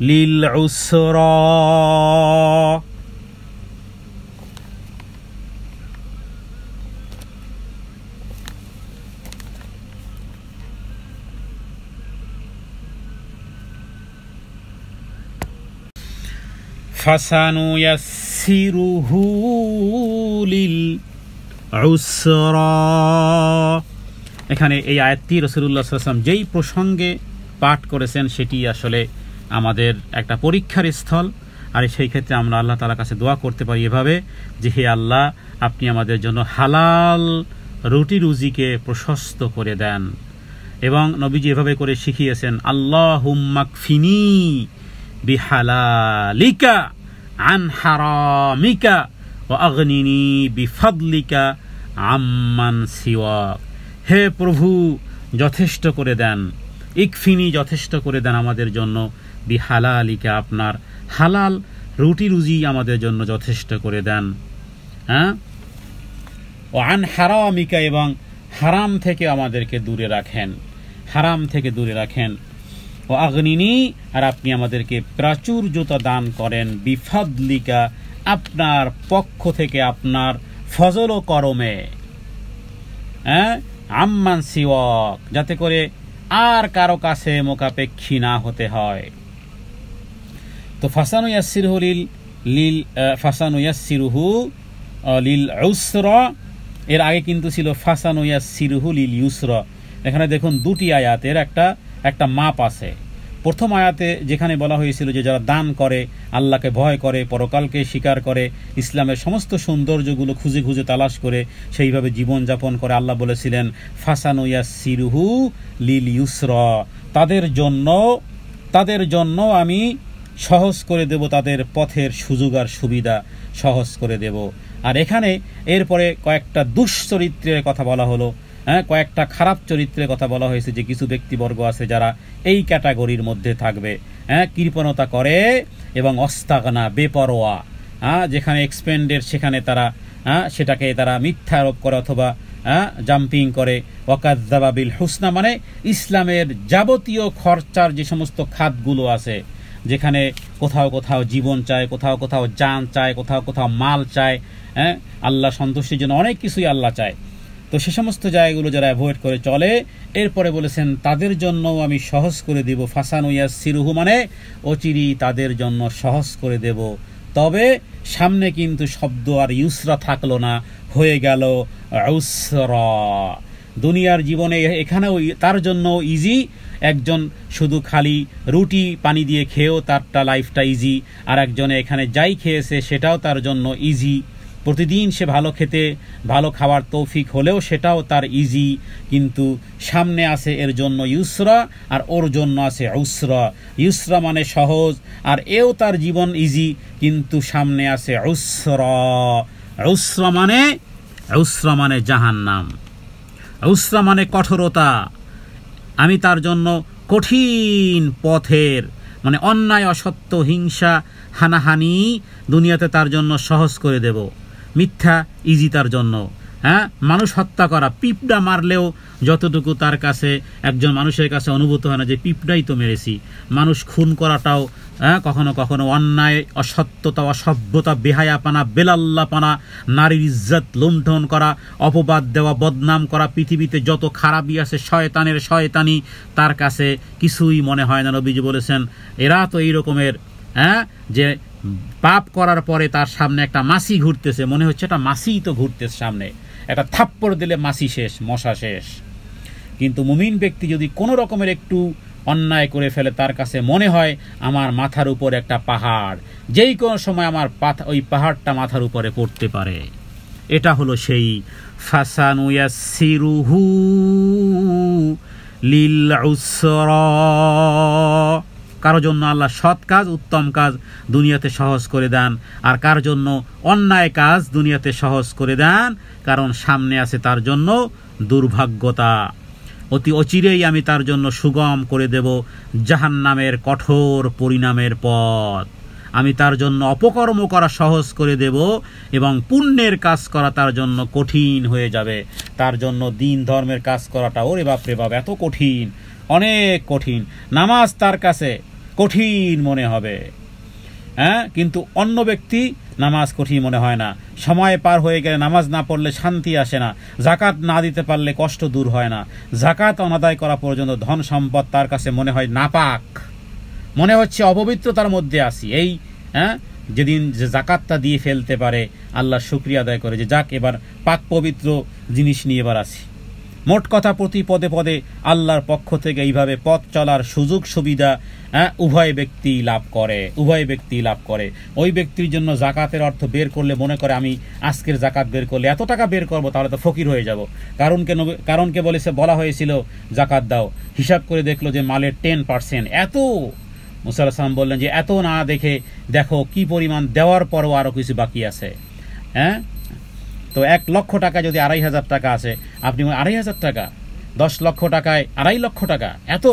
লিল উসরা, ফাসানু ইয়াসসিরুহু লিল উসরা। এখানে এই আয়াতটি রাসূলুল্লাহ সাল্লাল্লাহু আলাইহি ওয়াসাল্লাম যেই প্রসঙ্গে পাঠ করেছেন সেটি আসলে আমাদের একটা পরীক্ষার স্থল। আর সেই ক্ষেত্রে আমরা আল্লাহ তাআলার কাছে দোয়া করতে পারি এভাবে যে, হে আল্লাহ, আপনি আমাদের জন্য হালাল রুটি রুজিকে প্রশস্ত করে দেন। এবং নবীজি এভাবে করে শিখিয়েছেন, আল্লাহুম্মা কফিনি বিহালালিকা আন হারামিকা ওয়া আগনিনি বিফাদলিকা আম্মান সিওয়াক। হে প্রভু, যথেষ্ট করে দেন, ইকফিনি, যথেষ্ট করে দেন আমাদের জন্য, বিহালালিকা, আপনার হালাল রুটি রুজি আমাদের জন্য যথেষ্ট করে দেন। হ্যাঁ, ও আন হারামিকা, এবং হারাম থেকে আমাদেরকে দূরে রাখেন, হারাম থেকে দূরে রাখেন। ও আগনিনি, আর আপনি আমাদেরকে প্রাচুর্যতা দান করেন, বিফাদলিকা, আপনার পক্ষ থেকে, আপনার ফজল ও করমে, হ্যাঁ, আম্মান সিওয়াক, যাতে করে আর কারো কাছে মোকাপেক্ষী না হতে হয়। তো ফাসানু ইয়াসসিরুহু লিল উসরা, এর আগে কিন্তু ছিল ফাসানু ইয়াসসিরুহু লিল ইউসরা। এখানে দেখুন দুটি আয়াতের একটা মাপ আছে। প্রথম আয়াতে যেখানে বলা হয়েছিল যে যারা দান করে, আল্লাহকে ভয় করে, পরকালকে স্বীকার করে, ইসলামের সমস্ত সৌন্দর্যগুলো খুঁজে খুঁজে তালাশ করে সেইভাবে জীবনযাপন করে, আল্লাহ বলেছিলেন ফাসানু ইয়াসসিরুহু লিল ইউসরা, তাদের জন্য আমি সহজ করে দেব, তাদের পথের সুযোগ আর সুবিধা সহজ করে দেব। আর এখানে এরপরে কয়েকটা দুশ্চরিত্রের কথা বলা হলো, হ্যাঁ, কয়েকটা খারাপ চরিত্রের কথা বলা হয়েছে, যে কিছু ব্যক্তিবর্গ আছে যারা এই ক্যাটাগরির মধ্যে থাকবে, হ্যাঁ, কৃপণতা করে এবং অস্তাগনা, বেপরোয়া, যেখানে এক্সপেন্ডেড সেখানে তারা সেটাকে তারা মিথ্যা আরোপ করে অথবা জাম্পিং করে। ওয়াকাযযাবা বিল হুসনা, মানে ইসলামের যাবতীয় খরচার যে সমস্ত খাতগুলো আছে, যেখানে কোথাও কোথাও জীবন চায়, কোথাও কোথাও জান চায়, কোথাও কোথাও মাল চায়, হ্যাঁ, আল্লাহ সন্তুষ্টির জন্য অনেক কিছুই আল্লাহ চায়। তো সে সমস্ত জায়গাগুলো যারা অ্যাভয়েড করে চলে, এরপরে বলেছেন তাদের জন্য আমি সহজ করে দেব। ফাসানু ইয়াসসিরুহু, মানে অচিরেই তাদের জন্য সহজ করে দেব। তবে সামনে কিন্তু শব্দ আর ইউসরা থাকলো না, হয়ে গেল উসরা। দুনিয়ার জীবনে এখানেও তার জন্য ইজি, একজন শুধু খালি রুটি পানি দিয়ে খেয়েও তারটা লাইফটা ইজি, আর একজনে এখানে যাই খেয়েছে সেটাও তার জন্য ইজি, প্রতিদিন সে ভালো খেতে, ভালো খাওয়ার তৌফিক হলেও সেটাও তার ইজি। কিন্তু সামনে আছে এর জন্য ইউসরা, আর ওর জন্য আছে উসরা। ইউসরা মানে সহজ, আর এও তার জীবন ইজি, কিন্তু সামনে আছে উসরা। উসরা মানে জাহান্নাম, উসরা মানে কঠোরতা। আমি তার জন্য কঠিন পথের, মানে অন্যায়, অসত্য, হিংসা, হানাহানি দুনিয়াতে তার জন্য সহজ করে দেব। মিথ্যা ইজি তার জন্য, হ্যাঁ, মানুষ হত্যা করা, পিঁপড়া মারলেও যতটুকু তার কাছে, একজন মানুষের কাছে অনুভূত হয় না যে পিঁপড়াই তো মেরেছি। মানুষ খুন করাটাও, হ্যাঁ, কখনো কখনো অন্যায়, অসত্যতা, অসভ্যতা, বেহায়াপানা, বেলাল্লাপানা, নারীর ইজ্জত লুণ্ঠন করা, অপবাদ দেওয়া, বদনাম করা, পৃথিবীতে যত খারাপই আছে শয়তানের শয়তানি, তার কাছে কিছুই মনে হয় না। নবীজি বলেছেন এরা তো এই রকমের, হ্যাঁ, যে পাপ করার পরে তার সামনে একটা মাছি ঘুরতেছে, মনে হচ্ছে একটা মাছিই তো ঘুরতেছে সামনে, একটা থাপ্পড় দিলে মাছি শেষ, মশা শেষ। কিন্তু মুমিন ব্যক্তি যদি কোনো রকমের একটু অন্যায় করে ফেলে, তার কাছে মনে হয় আমার মাথার উপর একটা পাহাড়, যেই কোনো সময় আমার ওই পাহাড়টা মাথার উপরে পড়তে পারে। এটা হলো সেই ফাসানু ইয়াসসিরুহু লিল উসরা, কারো জন্য আল্লাহ সৎ কাজ উত্তম কাজ দুনিয়াতে সহজ করে দেন, আর কার জন্য অন্যায় কাজ দুনিয়াতে সহজ করে দেন, কারণ সামনে আছে তার জন্য দুর্ভাগ্যতা। অতি অচিরেই আমি তার জন্য সুগম করে দেব জাহান্নামের কঠোর পরিণামের পথ। আমি তার জন্য অপকর্ম করা সহজ করে দেব এবং পুণ্যের কাজ করা তার জন্য কঠিন হয়ে যাবে। তার জন্য দিন ধর্মের কাজ করাটা ওরে বাপরে বাপ এত কঠিন, অনেক কঠিন। নামাজ তার কাছে কঠিন মনে হবে, কিন্তু অন্য ব্যক্তি নামাজ কঠিন মনে হয় না। সময় পার হয়ে গেলে নামাজ না পড়লে শান্তি আসে না, জাকাত না দিতে পারলে কষ্ট দূর হয় না, জাকাত অনাদায় করা পর্যন্ত ধন সম্পদ তার কাছে মনে হয় নাপাক, মনে হচ্ছে অপবিত্রতার মধ্যে আসি। এই যেদিন যে জাকাতটা দিয়ে ফেলতে পারে আল্লাহ শুকরিয়া আদায় করে যে যাক এবার পাক পবিত্র জিনিস নিয়ে এবার আসি। মোট কথা প্রতি পদে পদে আল্লাহর পক্ষ থেকে এইভাবে পথ চলার সুযোগ সুবিধা উভয় ব্যক্তি লাভ করে। ওই ব্যক্তির জন্য জাকাতের অর্থ বের করলে মনে করে আমি আজকের জাকাত বের করলে এত টাকা বের করবো, তাহলে তো ফকির হয়ে যাব। কারণকে বলা হয়েছিল জাকাত দাও, হিসাব করে দেখলো যে মালের 10% এত। মুসা আলাইহিস সালাম বললেন যে এত না দেখে দেখো কি পরিমাণ দেওয়ার পরও আরো কিছু বাকি আছে। তো 1 লক্ষ টাকা যদি 2,500 টাকা আছে, আপনি 2,500 টাকা, 10 লক্ষ টাকায় 2.5 লক্ষ টাকা, এত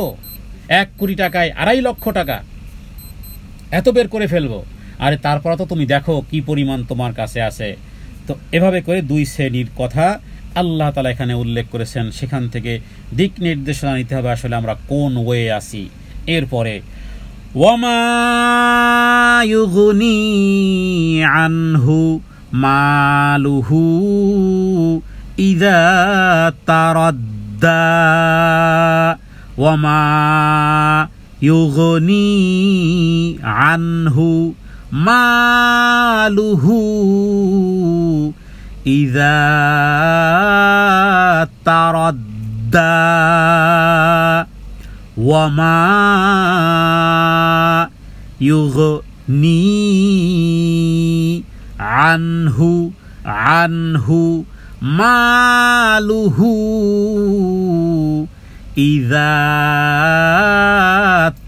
1 কোটি টাকায় 2.5 লক্ষ টাকা এত বের করে ফেলবো। আরে তারপর তো তুমি দেখো কি পরিমাণ তোমার কাছে আছে। তো এভাবে করে 2 শ্রেণীর কথা আল্লাহ তাআলা এখানে উল্লেখ করেছেন। সেখান থেকে দিক নির্দেশনা নিতে হবে আসলে আমরা কোন ওয়ে আসি। এরপরে ওয়ামা ইউগনি আনহু মালুহু ইযা তারাদ্দা ওয়ামা ইউগনি আনহু মালুহু ইযা তারাদ্দা ওয়ামা ইউগনি আনহু মালুহু ইযা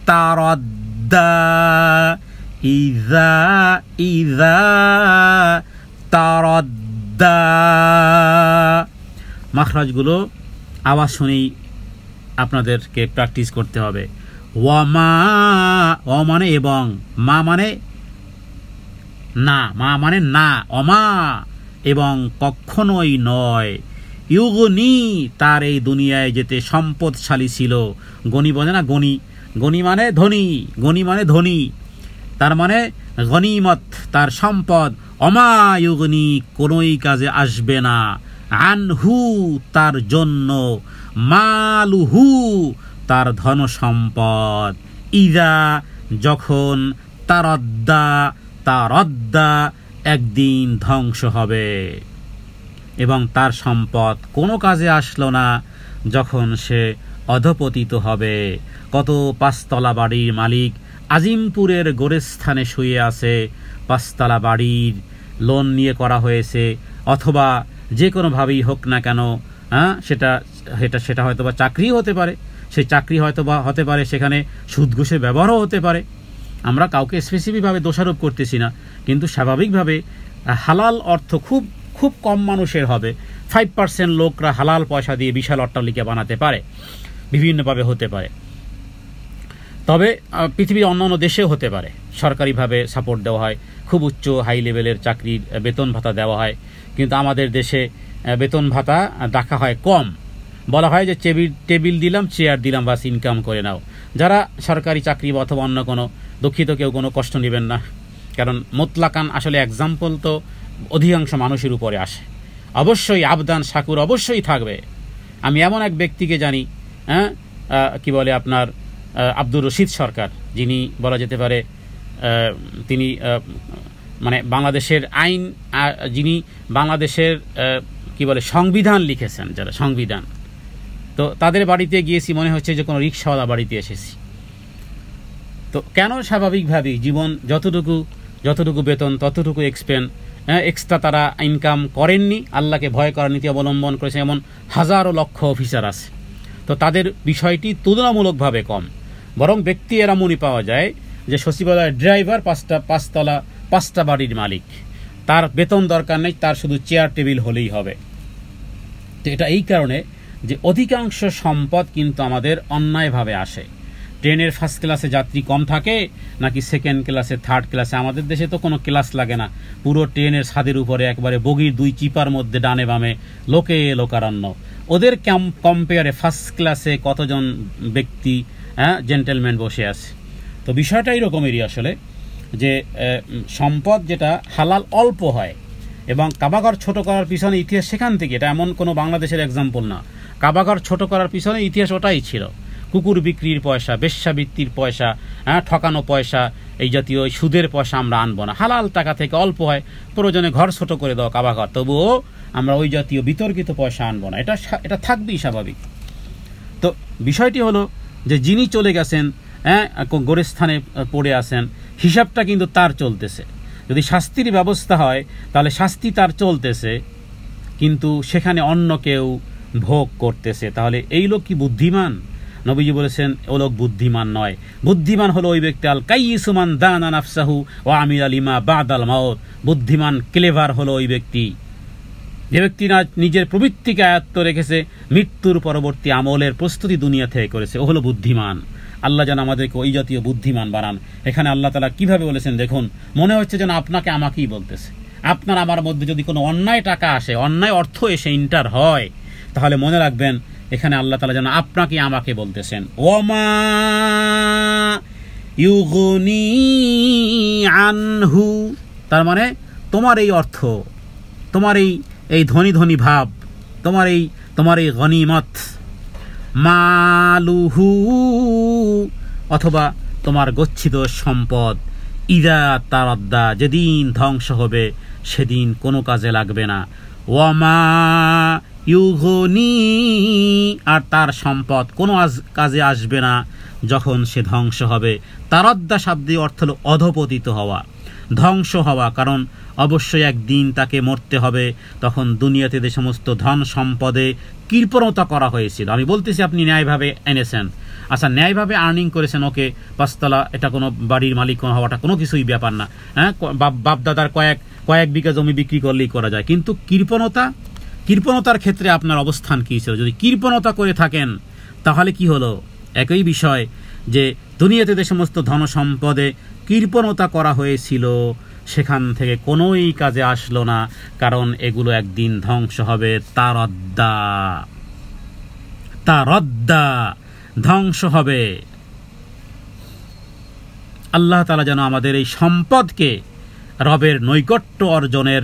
তারাদ্দা ইযা তারাদ্দা। মাখরাজগুলো আওয়াজ শুনেই আপনাদেরকে প্র্যাকটিস করতে হবে। ওয়ামা, অ মানে এবং, মা মানে না, মা মানে না, অমা এবং কখনোই নয়। ইউগনি তার এই দুনিয়ায় যেতে সম্পদশালী ছিল। গনি বলে না, গনি মানে ধনী, তার মানে গনিমত তার সম্পদ। অমা ইউগনি কোনোই কাজে আসবে না, আনহু তার জন্য, মালুহু তার ধন সম্পদ, ইযা যখন, তারাদ্দা একদিন ধ্বংস হবে। এবং তার সম্পদ কোনো কাজে আসলো না যখন সে অধপতিত হবে। কত 5 তলা বাড়ির মালিক আজিমপুরের গোরস্থানে শুয়ে আছে, 5 তলা বাড়ির লোন নিয়ে করা হয়েছে, অথবা যে কোনোভাবেই হোক না কেন, সেটা হয়তো বা চাকরি হতে পারে, সেই চাকরি হয়তো বা হতে পারে সেখানে সুদ ঘুষের ব্যবহারও হতে পারে। আমরা কাউকে স্পেসিফিকভাবে দোষারোপ করতেছি না, কিন্তু স্বাভাবিকভাবে হালাল অর্থ খুব খুব কম মানুষের হবে। 5% লোকরা হালাল পয়সা দিয়ে বিশাল অট্টালিকা বানাতে পারে, বিভিন্নভাবে হতে পারে। তবে পৃথিবীর অন্যান্য দেশেও হতে পারে, সরকারিভাবে সাপোর্ট দেওয়া হয়, খুব উচ্চ হাই লেভেলের চাকরির বেতন ভাতা দেওয়া হয়। কিন্তু আমাদের দেশে বেতন ভাতা দেখা হয় কম। বলা হয় যে টেবিল দিলাম, চেয়ার দিলাম, বাস ইনকাম করে নাও। যারা সরকারি চাকরি অথবা অন্য কোনো দুঃখিত কেউ কোনো কষ্ট নেবেন না, কারণ মোতলাকান আসলে এক্সাম্পল তো অধিকাংশ মানুষের উপরে আসে। অবশ্যই আবদান শাকুর অবশ্যই থাকবে। আমি এমন এক ব্যক্তিকে জানি, কি বলে আপনার আব্দুর রশিদ সরকার, যিনি বলা যেতে পারে তিনি মানে বাংলাদেশের আইন, যিনি বাংলাদেশের কি বলে সংবিধান লিখেছেন, যারা সংবিধান, তো তাদের বাড়িতে গিয়েছি, মনে হচ্ছে যে কোনো রিক্সাওয়ালা বাড়িতে এসেছি। তো কেন, স্বাভাবিকভাবেই জীবন যতটুকু বেতন ততটুকু এক্সট্রা তারা ইনকাম করেননি, আল্লাহকে ভয় করার নীতি অবলম্বন করেছে। এমন হাজারো লক্ষ অফিসার আছে, তো তাদের বিষয়টি তুলনামূলকভাবে কম। বরং ব্যক্তি এমনই পাওয়া যায় যে সচিবালয়ের ড্রাইভার, পাঁচটা বাড়ির মালিক, তার বেতন দরকার নেই, তার শুধু চেয়ার টেবিল হলেই হবে। তো এটা এই কারণে যে অধিকাংশ সম্পদ কিন্তু আমাদের অন্যায়ভাবে আসে। ট্রেনের ফার্স্ট ক্লাসে যাত্রী কম থাকে নাকি সেকেন্ড ক্লাসে, থার্ড ক্লাসে? আমাদের দেশে তো কোনো ক্লাস লাগে না, পুরো ট্রেনের ছাদের উপরে একবারে বগির 2 চিপার মধ্যে ডানে বামে লোকে লোকারণ্য। ওদের কম্পেয়ারে ফার্স্ট ক্লাসে কতজন ব্যক্তি, জেন্টেলম্যান বসে আছে। তো বিষয়টা এরকমেরই আসলে, যে সম্পদ যেটা হালাল অল্প হয়, এবং কাবাঘর ছোট করার পিছনে ইতিহাস সেখান থেকে, এটা এমন কোনো বাংলাদেশের এক্সাম্পল না। কাবাঘর ছোট করার পিছনে ইতিহাস ওটাই ছিল, কুকুর বিক্রির পয়সা, বেশ্যাবৃত্তির পয়সা, ঠকানো পয়সা, এই জাতীয় সুদের পয়সা আমরা আনবো না, হালাল টাকা থেকে অল্প হয়, প্রয়োজনে ঘর ছোট করে দাও কাবাঘর, তবুও আমরা ওই জাতীয় বিতর্কিত পয়সা আনবো না, এটা থাকবেই স্বাভাবিক। তো বিষয়টি হলো যে যিনি চলে গেছেন, গোরস্থানে পড়ে আছেন, হিসাবটা কিন্তু তার চলতেছে। যদি শাস্তির ব্যবস্থা হয় তাহলে শাস্তি তার চলতেছে, কিন্তু সেখানে অন্য কেউ ভোগ করতেছে, তাহলে এই লোক কি বুদ্ধিমান? নবীজি বলেছেন ও লোক বুদ্ধিমান নয়। বুদ্ধিমান হলো ওই ব্যক্তি আল কাইয়িসু মান দানা নাফসাহু ওয়া আমিলা লিমা বাদাল মাউত। বুদ্ধিমান, ক্লেভার হলো ওই ব্যক্তি যে ব্যক্তি না নিজের প্রবৃত্তিকে আয়ত্ত রেখেছে, মৃত্যুর পরবর্তী আমলের প্রস্তুতি দুনিয়া থেকে করেছে, ও হলো বুদ্ধিমান। আল্লাহ যেন আমাদেরকে ওই জাতীয় বুদ্ধিমান বানান। এখানে আল্লাহ তাআলা কিভাবে বলেছেন দেখুন, মনে হচ্ছে যেন আপনাকে আমাকেই বলতেছে। আপনার আমার মধ্যে যদি কোনো অন্যায় টাকা আসে, অন্যায় অর্থ এসে ইন্টার হয়, তাহলে মনে রাখবেন এখানে আল্লাহ তাআলা যেন আপনাকে আমাকে বলতেছেন। ওমা ইউগনি আনহু, তার মানে তোমার এই অর্থ, তোমার এই ধনী ধনী ভাব, তোমার এই গনিমত, মালুহু অথবা তোমার গচ্ছিত সম্পদ, ইদা তারাদ্দা, যেদিন ধ্বংস হবে সেদিন কোনো কাজে লাগবে না। ওয়ামা ইউগনি, আর তার সম্পদ কোনো কাজে আসবে না যখন সে ধ্বংস হবে। তারাদ্দা শব্দের অর্থ হলো অধপতিত হওয়া, ধ্বংস হওয়া, কারণ অবশ্যই একদিন তাকে মরতে হবে। তখন দুনিয়াতে যে সমস্ত ধন সম্পদে কৃপণতা করা হয়েছিল, আমি বলতেছি আপনি ন্যায়ভাবে এনেছেন, আচ্ছা ন্যায়ভাবে আর্নিং করেছেন, ওকে, পাঁচতলা, এটা কোনো বাড়ির মালিক হওয়াটা কোনো কিছুই ব্যাপার না, বাপদাদার কয়েক বিঘা জমি বিক্রি করলেই করা যায়। কিন্তু কৃপণতার ক্ষেত্রে আপনার অবস্থান কী ছিল? যদি কৃপণতা করে থাকেন তাহলে কি হলো? একই বিষয় যে দুনিয়াতে যে সমস্ত ধন সম্পদে কৃপণতা করা হয়েছিল সেখান থেকে কোনোই কাজে আসলো না, কারণ এগুলো একদিন ধ্বংস হবে। তারাদ্দা ধ্বংস হবে। আল্লাহ তাআলা যেন আমাদের এই সম্পদকে রবের নৈকট্য অর্জনের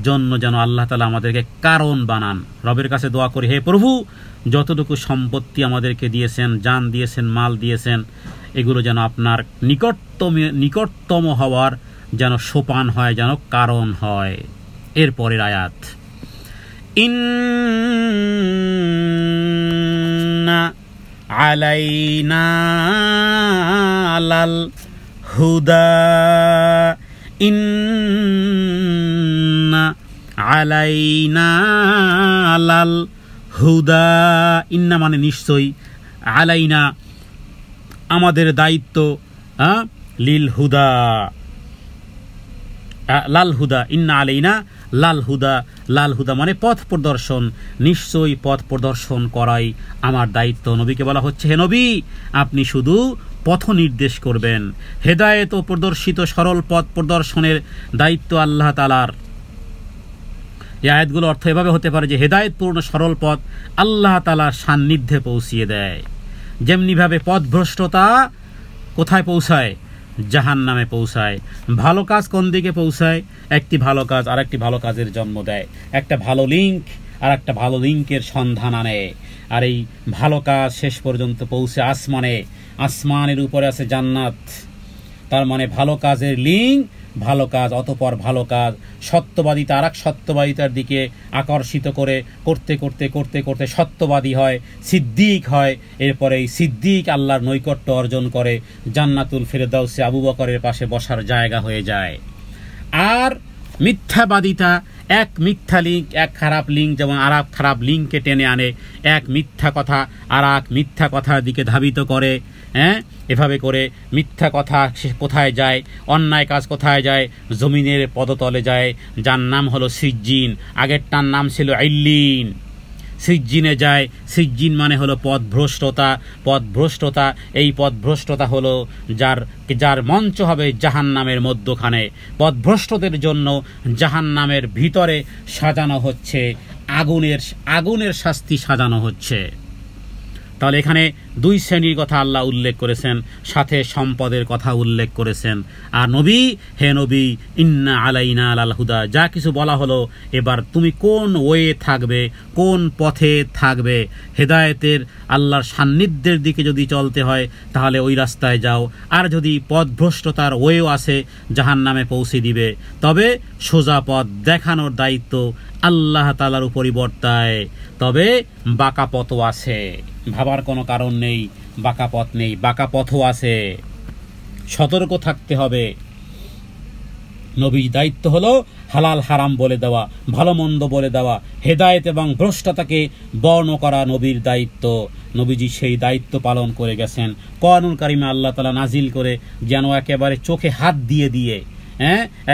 জন্য যেন আল্লাহ তাআলা আমাদেরকে কারণ বানান। রবের কাছে দোয়া করি, হে প্রভু, যতটুকু সম্পত্তি আমাদেরকে দিয়েছেন, জান দিয়েছেন, মাল দিয়েছেন, এগুলো যেন আপনার নিকটতম হওয়ার যেন সোপান হয়, যেন কারণ হয়। এরপরের আয়াত, ইন্না আলাইনা লাল হুদা, ইন্না আলাইনা লাল হুদা। ইন্না মানে নিশ্চয়ই, আলাইনা আমাদের দায়িত্ব, লিল হুদা, লাল হুদা, ইন্না আলাইনা লাল হুদা। লাল হুদা মানে পথ প্রদর্শন, নিশ্চয়ই পথ প্রদর্শন করাই আমার দায়িত্ব। নবীকে বলা হচ্ছে, হে নবী, আপনি শুধু পথ নির্দেশ করবেন। হেদায়েত ও প্রদর্শিত সরল পথ প্রদর্শনের দায়িত্ব আল্লাহ তাআলার। এই আয়াতগুলো অর্থ এভাবে হতে পারে যে হেদায়েতপূর্ণ সরল পথ আল্লাহ তাআলার সান্নিধ্যে পৌঁছিয়ে দেয়। যেমনিভাবে পথভ্রষ্টতা কোথায় পৌঁছায়? জাহান্নামে পৌঁছায়। ভালো কাজ কোন দিকে পৌঁছায়? একটি ভালো কাজ আর একটি ভালো কাজের জন্ম দেয়। একটা ভালো লিঙ্ক আর একটা ভালো লিঙ্কের সন্ধান আনে, আর এই ভালো কাজ শেষ পর্যন্ত পৌঁছে আসমানে। আসমানের উপরে আছে জান্নাত। তার মানে ভালো কাজের লিঙ্ক, ভালো কাজ, অতপর ভালো কাজ, সত্যবাদিতা আর এক সত্যবাদিতার দিকে আকর্ষিত করে করতে করতে করতে করতে সত্যবাদী হয়, সিদ্দিক হয়। এরপরে এই সিদ্দিক আল্লাহর নৈকট্য অর্জন করে, জান্নাতুল ফেরদাউসে আবু বকরের পাশে বসার জায়গা হয়ে যায়। আর মিথ্যাবাদিতা, এক মিথ্যা লিঙ্ক, এক খারাপ লিঙ্ক যেমন আর এক খারাপ লিঙ্ককে টেনে আনে, এক মিথ্যা কথা আর এক মিথ্যা কথার দিকে ধাবিত করে, হ্যাঁ, এভাবে করে মিথ্যা কথা সে কোথায় যায়, অন্যায় কাজ কোথায় যায়, জমিনের পদতলে যায়, যার নাম হলো সিজ্জিন। আগেরটার নাম ছিল ইল্লিন। সিজ্জিনে যায়, সিজ্জিন মানে হলো পথভ্রষ্টতা। পথভ্রষ্টতা, এই পথভ্রষ্টতা হলো যার মঞ্চ হবে জাহান্নামের মধ্যখানে। পথভ্রষ্টদের জন্য জাহান্নামের ভিতরে সাজানো হচ্ছে আগুনের শাস্তি সাজানো হচ্ছে। তাহলে এখানে দুই শ্রেণীর কথা আল্লাহ উল্লেখ করেছেন, সাথে সম্পদের কথা উল্লেখ করেছেন। আর নবী, হে নবী, ইন্না আলাইনা আলাল হুদা, যা কিছু বলা হলো, এবার তুমি কোন ওয়ে থাকবে, কোন পথে থাকবে। হেদায়েতের আল্লাহর সান্নিধ্যের দিকে যদি চলতে হয় তাহলে ওই রাস্তায় যাও, আর যদি পথভ্রষ্টতার ওয়েও আছে জাহান্নামে পৌঁছে দিবে, তবে সোজা পথ দেখানোর দায়িত্ব আল্লাহ তাআলার উপরই বর্তায়। তবে বাঁকা পথও আছে, ভাবার কোনো কারণ নেই, বাঁকা পথ নেই, বাঁকা পথও আছে। সতর্ক থাকতে হবে। নবীর দায়িত্ব হলো হালাল হারাম বলে দেওয়া, ভালো মন্দ বলে দেওয়া, হেদায়েত এবং ভ্রষ্টতাকে বর্ণ করা নবীর দায়িত্ব। নবীজি সেই দায়িত্ব পালন করে গেছেন। কোরআনুল কারিমে আল্লাহ তাআলা নাজিল করে যেন একেবারে চোখে হাত দিয়ে দিয়ে,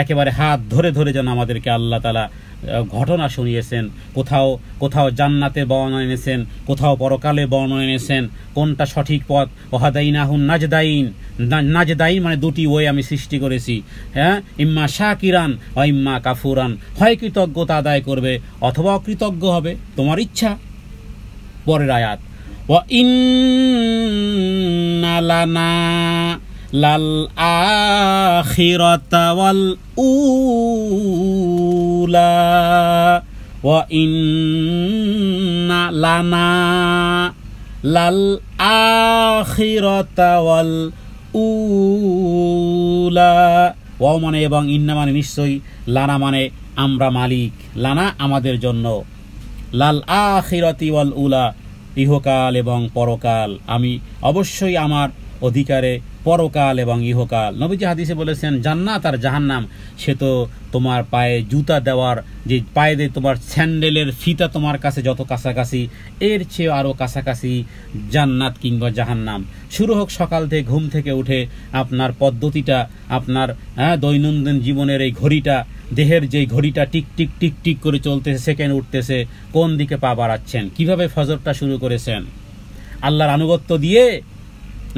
একেবারে হাত ধরে ধরে যেন আমাদেরকে আল্লাহ তাআলা ঘটনা শুনিয়েছেন। কোথাও জান্নাতের বর্ণনা এনেছেন, কোথাও পরকালে বর্ণনা এনেছেন। কোনটা সঠিক পথ? ওয়াহাদাইনাহুন নাজদাইন। নাজদাইন মানে দুটি ওয়ে আমি সৃষ্টি করেছি, ইম্মা শাকিরান ওয়া ইম্মা কাফুরান। হয় কৃতজ্ঞতা আদায় করবে অথবা অকৃতজ্ঞ হবে, তোমার ইচ্ছা। পরের আয়াত, ওয়া ইন্না লানা লাল আখিরাতা ওয়াল উলা ওয়া ইন্না লানা লাল আখিরাতা ওয়াল উলা। ওয়া মানে এবং, ইন্না মানে নিশ্চয়ই, লানা মানে আমরা মালিক, লানা আমাদের জন্য, লাল আখিরাতি ওয়াল উলা ইহকাল এবং পরকাল, আমি অবশ্যই আমার অধিকারে পরকাল এবং ইহকাল। নবীজি হাদিসে বলেছেন জান্নাত আর জাহান্নাম সে তো তোমার পায়ে জুতা দেওয়ার, যে পায়ে দিয়ে তোমার স্যান্ডেলের ফিতা তোমার কাছে যত কাছাকাছি, এর চেয়ে আরও কাছাকাছি জান্নাত কিংবা জাহান্নাম। শুরু হোক সকাল থেকে, ঘুম থেকে উঠে আপনার পদ্ধতিটা, আপনার দৈনন্দিন জীবনের এই ঘড়িটা, দেহের যে ঘড়িটা টিক টিক টিক টিক করে চলতেছে, সেকেন্ড উঠতেছে, কোন দিকে পা বাড়াচ্ছেন, কিভাবে ফজরটা শুরু করেছেন, আল্লাহর আনুগত্য দিয়ে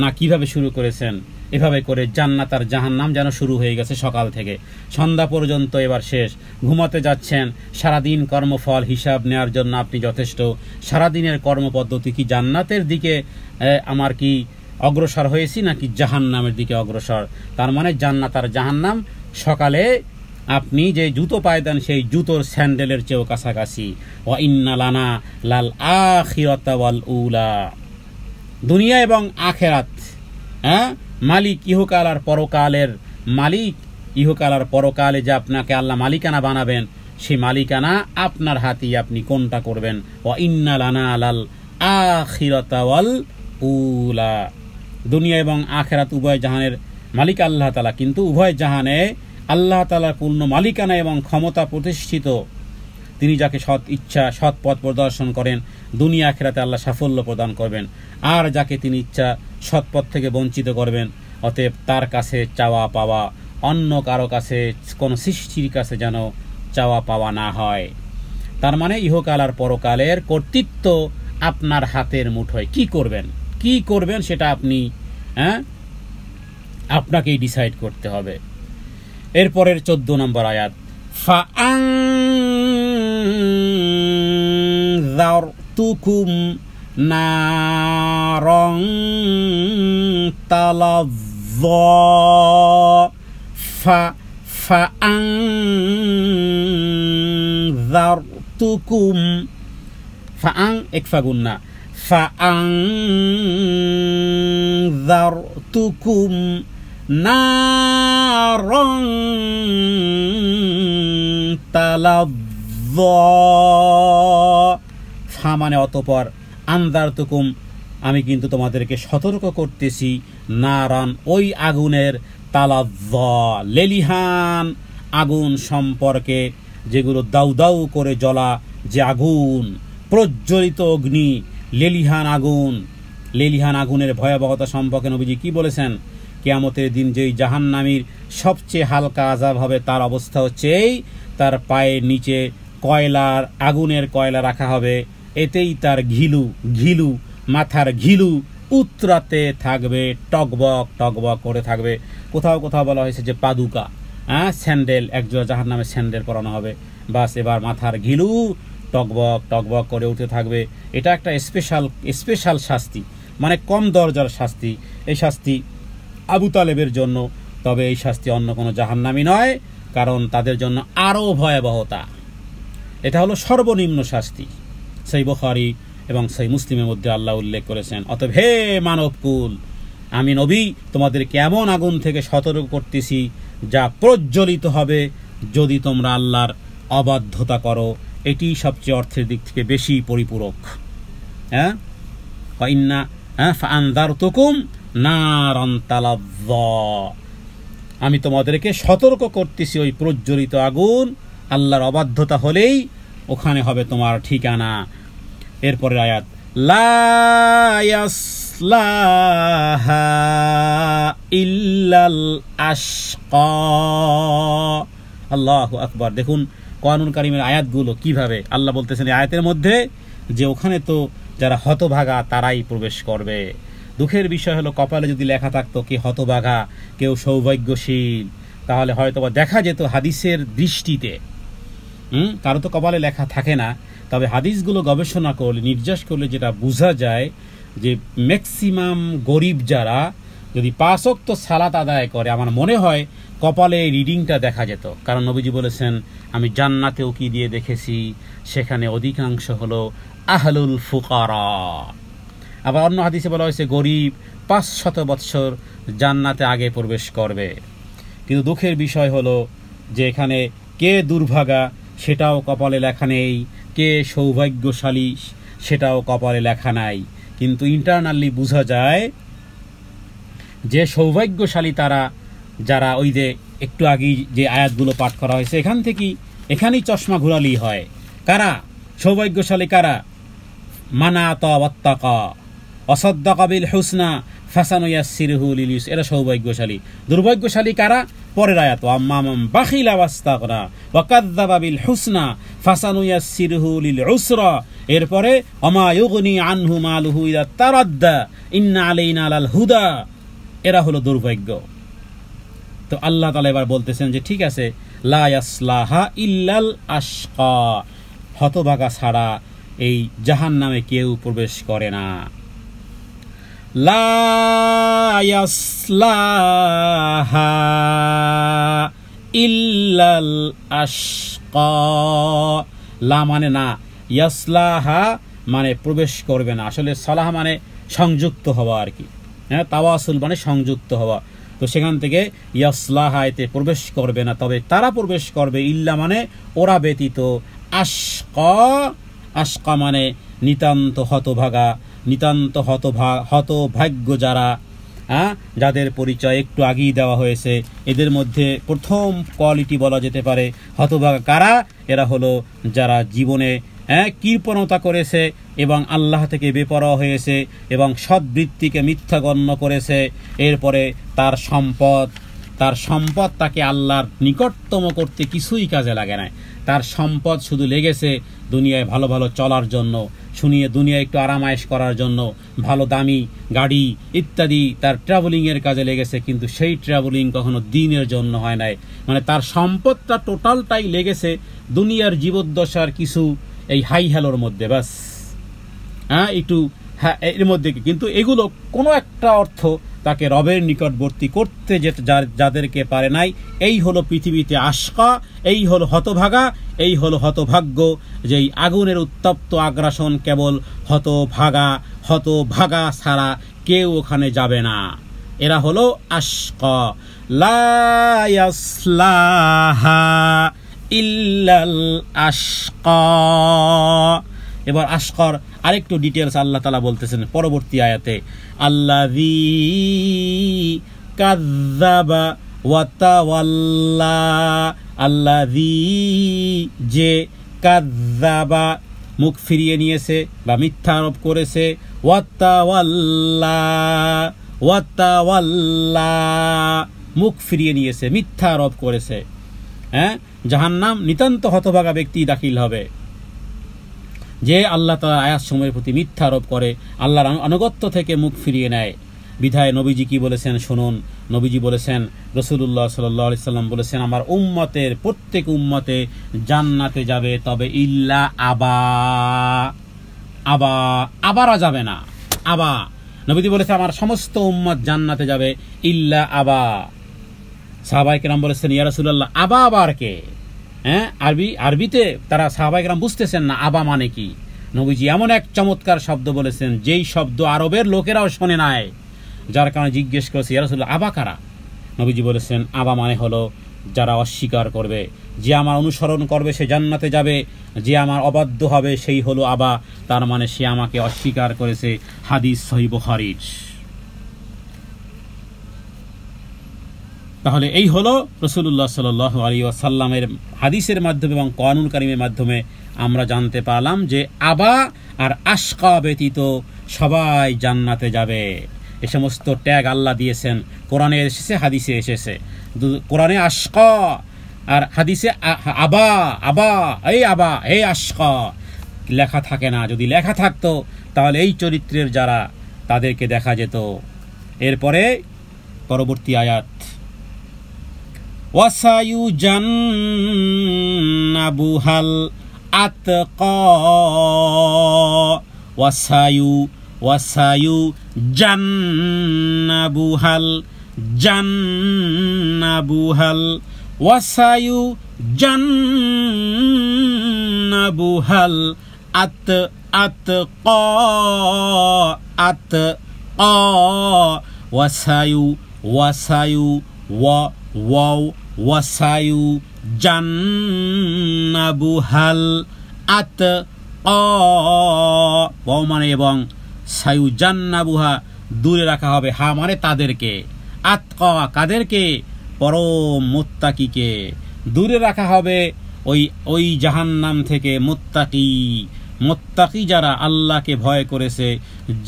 না কিভাবে শুরু করেছেন। এভাবে করে জান্নাত আর জাহান্নাম যেন শুরু হয়ে গেছে সকাল থেকে সন্ধ্যা পর্যন্ত, এবার শেষ। ঘুমাতে যাচ্ছেন, সারাদিন কর্মফল হিসাব নেওয়ার জন্য আপনি যথেষ্ট। সারাদিনের কর্মপদ্ধতি কি জান্নাতের দিকে আমার কি অগ্রসর হয়েছি নাকি জাহান্নামের দিকে অগ্রসর? তার মানে জান্নাত আর জাহান্নাম সকালে আপনি যে জুতো পায়ে দেন সেই জুতোর স্যান্ডেলের চেয়েও কাছাকাছি। ওয়া ইন্না লানা লাল আখিরাতা ওয়াল উলা, দুনিয়া এবং আখেরাত, মালিক ইহকাল আর পরকালের মালিক। ইহকাল আর পরকালে যে আপনাকে আল্লাহ মালিকানা বানাবেন, সেই মালিকানা আপনার হাতেই, আপনি কোনটা করবেন। ওয়া ইন্না লানা লাল আখিরাতা ওয়াল উলা, দুনিয়া এবং আখেরাত উভয় জাহানের মালিক আল্লাহ তাআলা, কিন্তু উভয় জাহানে আল্লাহ তাআলার পূর্ণ মালিকানা এবং ক্ষমতা প্রতিষ্ঠিত। তিনি যাকে সৎ ইচ্ছা সৎ পথ প্রদর্শন করেন, দুনিয়া আখিরাতে আল্লাহ সাফল্য প্রদান করবেন, আর যাকে তিনি ইচ্ছা সৎ পথ থেকে বঞ্চিত করবেন। অতএব তার কাছে চাওয়া পাওয়া, অন্য কারো কাছে, কোনো সৃষ্টির কাছে যেন চাওয়া পাওয়া না হয়। তার মানে ইহকাল আর পরকালের কর্তৃত্ব আপনার হাতের মুঠোয়। কি করবেন সেটা আপনি আপনাকেই ডিসাইড করতে হবে। এরপরের 14 নম্বর আয়াত, ফাআনযারতুকুম নারন তালাযযা। ফাআনযারতুকুম, ফাআন একফাগুন্না, ফাআনযারতুকুম নারন তালাযযা। ফা মানে অতঃপর, আনযারতুকুম আমি কিন্তু তোমাদেরকে সতর্ক করতেছি, নারান ওই আগুনের, তালাযযা লেলিহান আগুন সম্পর্কে, যেগুলো দাউ দাউ করে জ্বলা, যে আগুন, প্রজ্বলিত অগ্নি, লেলিহান আগুন, লেলিহান আগুনের ভয়াবহতা সম্পর্কে নবীজি কি বলেছেন? কিয়ামতের দিন যেই জাহান্নামীর সবচেয়ে হালকা আযাব হবে তার অবস্থা হচ্ছে এই, তার পায়ের নিচে কয়লার আগুনের কয়লা রাখা হবে, এতেই তার ঘিলু মাথার ঘিলু উতরাতে থাকবে, টকবক টকবক করে থাকবে। কোথাও কোথাও বলা হয়েছে যে পাদুকা, স্যান্ডেল, একজোড়া জাহান্নামের স্যান্ডেল পরানো হবে। বাস, এবার মাথার ঘিলু টকবক টকবক করে উঠতে থাকবে। এটা একটা স্পেশাল শাস্তি, মানে কম দরজার শাস্তি। এই শাস্তি আবু তালেবের জন্য, তবে এই শাস্তি অন্য কোনো জাহান্নামী নয়, কারণ তাদের জন্য আরও ভয়াবহতা। এটা হলো সর্বনিম্ন শাস্তি। সহিহ বুখারী এবং সহিহ মুসলিমের মধ্যে আল্লাহ উল্লেখ করেছেন, অতএব হে মানবকুল, আমি নবী তোমাদেরকে এমন আগুন থেকে সতর্ক করতেছি যা প্রজ্বলিত হবে যদি তোমরা আল্লাহর অবাধ্যতা করো। এটি সবচেয়ে অর্থের দিক থেকে বেশি পরিপূরক। আমি তোমাদেরকে সতর্ক করতেছি ওই প্রজ্বলিত আগুন, আল্লাহর অবাধ্যতা হলেই ওখানে হবে তোমার ঠিকানা। এরপরের আয়াত, লা ইয়াসলাহা ইল্লাল আশকা। আল্লাহু আকবার। দেখুন কোরআনুল কারীমের আয়াতগুলো কিভাবে আল্লাহ বলতেছেন এই আয়াতের মধ্যে, যে ওখানে তো যারা হতভাগা তারাই প্রবেশ করবে। দুঃখের বিষয় হলো, কপালে যদি লেখা থাকতো কে হতভাগা, কেউ সৌভাগ্যশীল, তাহলে হয়তো বা দেখা যেত হাদিসের দৃষ্টিতে। কারো তো কপালে লেখা থাকে না, তবে হাদিসগুলো গবেষণা করলে, নির্যাস করলে যেটা বোঝা যায় যে ম্যাক্সিমাম গরিব যারা যদি 5 ওয়াক্ত সালাত আদায় করে, আমার মনে হয় কপালে রিডিংটা দেখা যেত। কারণ নবীজি বলেছেন, আমি জান্নাতেও কি দিয়ে দেখেছি, সেখানে অধিকাংশ হলো আহলুল ফুকারা। আবার অন্য হাদিসে বলা হয়েছে গরিব 500 বৎসর জান্নাতে আগে প্রবেশ করবে। কিন্তু দুঃখের বিষয় হলো যে এখানে কে দুর্ভাগা সেটাও কপালে লেখা নেই, কে সৌভাগ্যশালী সেটাও কপালে লেখা নাই। কিন্তু ইন্টারনালি বোঝা যায় যে সৌভাগ্যশালী তারা যারা, ওই যে একটু আগেই যে আয়াতগুলো পাঠ করা হয়েছে এখানেই চশমা ঘুরালি হয়। কারা সৌভাগ্যশালী? কারা? মানাতা ওয়াত্তাকা ওয়াসাদ্দাকা বিল হুসনা ফাসানুয়াসসিরহু লিল ইউসরা, এরা সৌভাগ্যশালী। দুর্ভাগ্যশালী কারা? পরের আয়াত, আম্মাম বাখিলা ওয়াস্তাগনা ওয়া কাযযাবা বিল হুসনা ফাসানুয়াসসিরহু লিল উসরা। এরপরে ওমা ইউগনি আনহু মালুহু ইযা তারাদ্দা ইন্না আলাইনা লাল হুদা। এরা হলো দুর্ভাগ্য। তো আল্লাহ তাআলা এবার বলতেছেন যে ঠিক আছে, লা ইয়াসলাহা ইল্লাল আশকা, হতভাগা ছাড়া এই জাহান্নামে কেউ প্রবেশ করে না। লা ইয়াসলাহা ইল্লাল আশকা, লা মানে না, ইয়াসলাহা মানে প্রবেশ করবে না। আসলে সালাহ মানে সংযুক্ত হওয়া আর কি, তাওয়াসুল মানে সংযুক্ত হওয়া। তো সেখান থেকে ইয়াসলাহা এতে প্রবেশ করবে না, তবে তারা প্রবেশ করবে, ইল্লা মানে ওরা ব্যতীত, আশকা মানে নিতান্ত হতভাগা, নিতান্ত হতভাগ্য যারা, যাদের পরিচয় একটু আগেই দেওয়া হয়েছে। এদের মধ্যে প্রথম কোয়ালিটি বলা যেতে পারে হতভাগা কারা? এরা হলো যারা জীবনে কৃপণতা করেছে এবং আল্লাহ থেকে বেপরোয়া হয়েছে এবং সদ্বৃত্তিকে মিথ্যা গণ্য করেছে। এরপরে তার সম্পদ তাকে আল্লাহর নিকটতম করতে কিছুই কাজে লাগে না। তার সম্পদ শুধু লেগেছে দুনিয়ায় ভালো ভালো চলার জন্য, দুনিয়ায় একটু আরামায়েশ করার জন্য, ভালো দামি গাড়ি ইত্যাদি তার ট্রাভেলিংয়ের কাজে লেগেছে, কিন্তু সেই ট্রাভেলিং কখনো দিনের জন্য হয় নাই। মানে তার সম্পদটা টোটালটাই লেগেছে দুনিয়ার জীবদ্দশার কিছু এই হাই হ্যালোর মধ্যে, বাস একটু এর মধ্যে। কিন্তু এগুলো কোনো একটা অর্থ তাকে রবের নিকটবর্তী করতে যাদেরকে পারে নাই, এই হলো পৃথিবীতে আশকা, এই হলো হতভাগা, এই হলো হতভাগ্য। যেই আগুনের উত্তপ্ত আগ্রাসন কেবল হতভাগা ছাড়া কেউ ওখানে যাবে না। এরা হলো আশকা। লা ইয়াসলাহা ইল্লাল আশকা। এবার আশকার আরেকটু ডিটেলস আল্লাহ তাআলা বলতেছেন পরবর্তী আয়াতে, আল্লাযী কাযযাবা ওয়া তাওয়াল্লা। আল্লাযী যে, কাযযাবা মুখ ফিরিয়ে নিয়েছে বা মিথ্যা আরোপ করেছে, ওয়াতাওয়াল্লা ওয়াতাওয়াল্লা, মুখ ফিরিয়ে নিয়েছে, মিথ্যা আরোপ করেছে। জাহান্নাম নিতান্ত হতভাগা ব্যক্তি দাখিল হবে, যে আল্লাহ তাআলার আয়াতসমূহের প্রতি মিথ্যা আরোপ করে, আল্লাহর আনুগত্য থেকে মুখ ফিরিয়ে নেয়। বিধায় নবীজি কি বলেছেন শুনুন। নবীজি বলেছেন, রাসূলুল্লাহ সাল্লাল্লাহু আলাইহি সাল্লাম বলেছেন, আমার উম্মতের প্রত্যেক উম্মতে জান্নাতে যাবে, তবে ইল্লা আবা, আবারা যাবে না। আবা, নবীজি বলেছে আমার সমস্ত উম্মত জান্নাতে যাবে ইল্লা আবা। সাহাবায়ে কেরাম বলেছেন, ইয়া রাসূলুল্লাহ, আবা আবার কে? আরবিতে তারা সাহাবায়ে কেরাম বুঝতেছেন না আবা মানে কি। নবীজি এমন এক চমৎকার শব্দ বলেছেন, যেই শব্দ আরবের লোকেরাও শোনে নাই, যার কারণে জিজ্ঞেস করেছে, ইয়া রাসূলুল্লাহ, আবা কারা? নবীজি বলেছেন, আবা মানে হলো যারা অস্বীকার করবে। যে আমার অনুসরণ করবে সে জান্নাতে যাবে, যে আমার অবাধ্য হবে সেই হলো আবা, তার মানে সে আমাকে অস্বীকার করেছে। হাদিস সহিহ বুখারীর। তাহলে এই হলো রাসূলুল্লাহ সাল্লাল্লাহু আলাইহি ওয়াসাল্লামের হাদিসের মাধ্যমে এবং কোরআনুল কারীমের মাধ্যমে আমরা জানতে পারলাম যে আবা আর আশকা ব্যতীত সবাই জান্নাতে যাবে। এই সমস্ত ট্যাগ আল্লাহ দিয়েছেন, কোরআনে এসেছে, হাদিসে এসেছে। কোরআনে আশকা আর হাদিসে আবা, আবা এই আবা এই আশকা লেখা থাকে না। যদি লেখা থাকতো তাহলে এই চরিত্রের যারা, তাদেরকে দেখা যেত। এরপরে পরবর্তী আয়াত, ওয়াসায়ুজান্নাবুহাল আতকা, ওয়াসায়ুজান্নাবুহাল ওয়াসায়ুজান্নাবুহাল আতকা, ওয়াসায়ুজান্নাবুহাল আতকা, মানে এবং সায়ুজান্নাবুহা দূরে রাখা হবে, হা মানে তাদেরকে, আতকা কাদেরকে? পরম মুত্তাকিকে দূরে রাখা হবে ওই জাহান্নাম থেকে। মুত্তাকি যারা আল্লাহকে ভয় করেছে,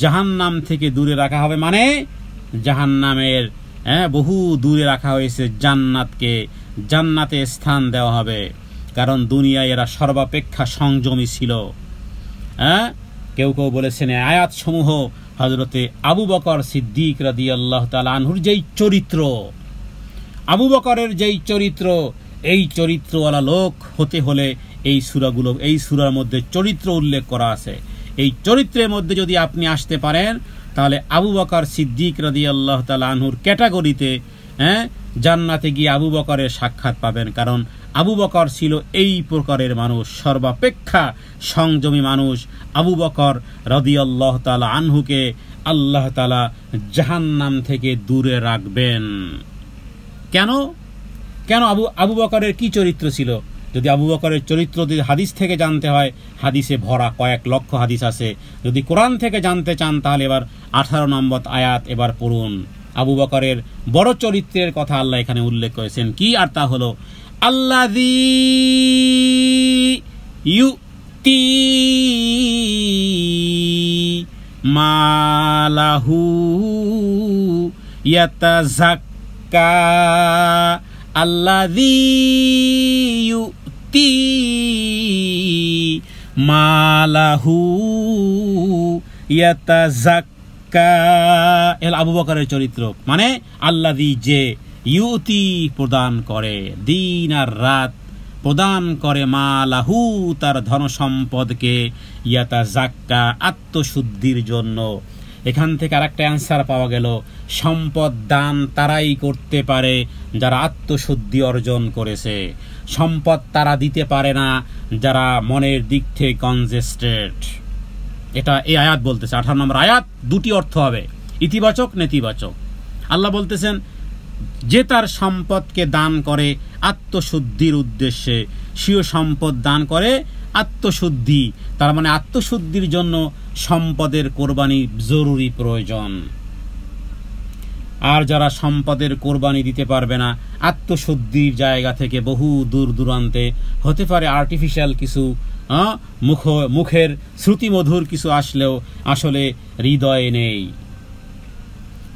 জাহান্নাম থেকে দূরে রাখা হবে, মানে জাহান্নামের বহু দূরে রাখা হয়েছে, জান্নাতকে, জান্নাতে স্থান দেওয়া হবে। কারণ দুনিয়ায় এরা সর্বাপেক্ষা সংযমী ছিল। কেউ কেউ বলেছেন আয়াত সমূহ হযরতে আবু বকর সিদ্দিক রাদিয়াল্লাহু তাআলা আনহুর যেই চরিত্র, আবু বকরের যেই চরিত্র, এই চরিত্রওয়ালা লোক হতে হলে এই সূরাগুলো, এই সূরার মধ্যে চরিত্র উল্লেখ করা আছে। এই চরিত্রের মধ্যে যদি আপনি আসতে পারেন, তাহলে আবু বকর সিদ্দিক রাদিয়াল্লাহু তাআলা আনহুর ক্যাটাগরিতে জান্নাতে গিয়ে আবু বকরের সাক্ষাৎ পাবেন। কারণ আবু বকর ছিল এই প্রকারের মানুষ, সর্বাপেক্ষা সংযমী মানুষ। আবু বকর রাদিয়াল্লাহু তাআলা আনহুকে আল্লাহ তাআলা জাহান্নাম থেকে দূরে রাখবেন। কেন? আবু বকরের কি চরিত্র ছিল? যদি আবু বকরের চরিত্র যদি হাদিস থেকে জানতে হয়, হাদিসে ভরা কয়েক লক্ষ হাদিস আছে। যদি কোরআন থেকে জানতে চান, তাহলে এবার 18 নম্বর আয়াত এবার পড়ুন। আবু বকরের বড় চরিত্রের কথা আল্লাহ এখানে উল্লেখ করেছেন কি, আর তা হলো আল্লাযী ইউতি মালাহু ইয়াতাযাক্কা, আল্লাযী ইউতি মালাহু ইয়াতাযাক্কা, এল আবু বকরের চরিত্র। মানে আল্লাযী যে, ইউতি প্রদান করে, দিন আর রাত প্রদান করে, মালাহু তার ধন সম্পদকে, ইয়াতাযাক্কা আত্মশুদ্ধির জন্য। এখান থেকে আরেকটা অ্যান্সার পাওয়া গেল, সম্পদ দান তারাই করতে পারে যারা আত্মশুদ্ধি অর্জন করেছে। সম্পদ তারা দিতে পারে না যারা মনের দিক থেকে কনজেস্টেড। এটা এই আয়াত বলতেছে। 18 নম্বর আয়াত দুটি অর্থ হবে, ইতিবাচক নেতিবাচক। আল্লাহ বলতেছেন যে তার সম্পদকে দান করে আত্মশুদ্ধির উদ্দেশ্যে, স্বীয় সম্পদ দান করে আত্মশুদ্ধি, তার মানে আত্মশুদ্ধির জন্য সম্পদের কোরবানি জরুরি প্রয়োজন। আর যারা সম্পদের কোরবানি দিতে পারবে না, আত্মশুদ্ধির জায়গা থেকে বহু দূর দূরান্তে, হতে পারে আর্টিফিশিয়াল কিছু মুখের শ্রুতিমধুর কিছু আসলেও আসলে হৃদয়ে নেই।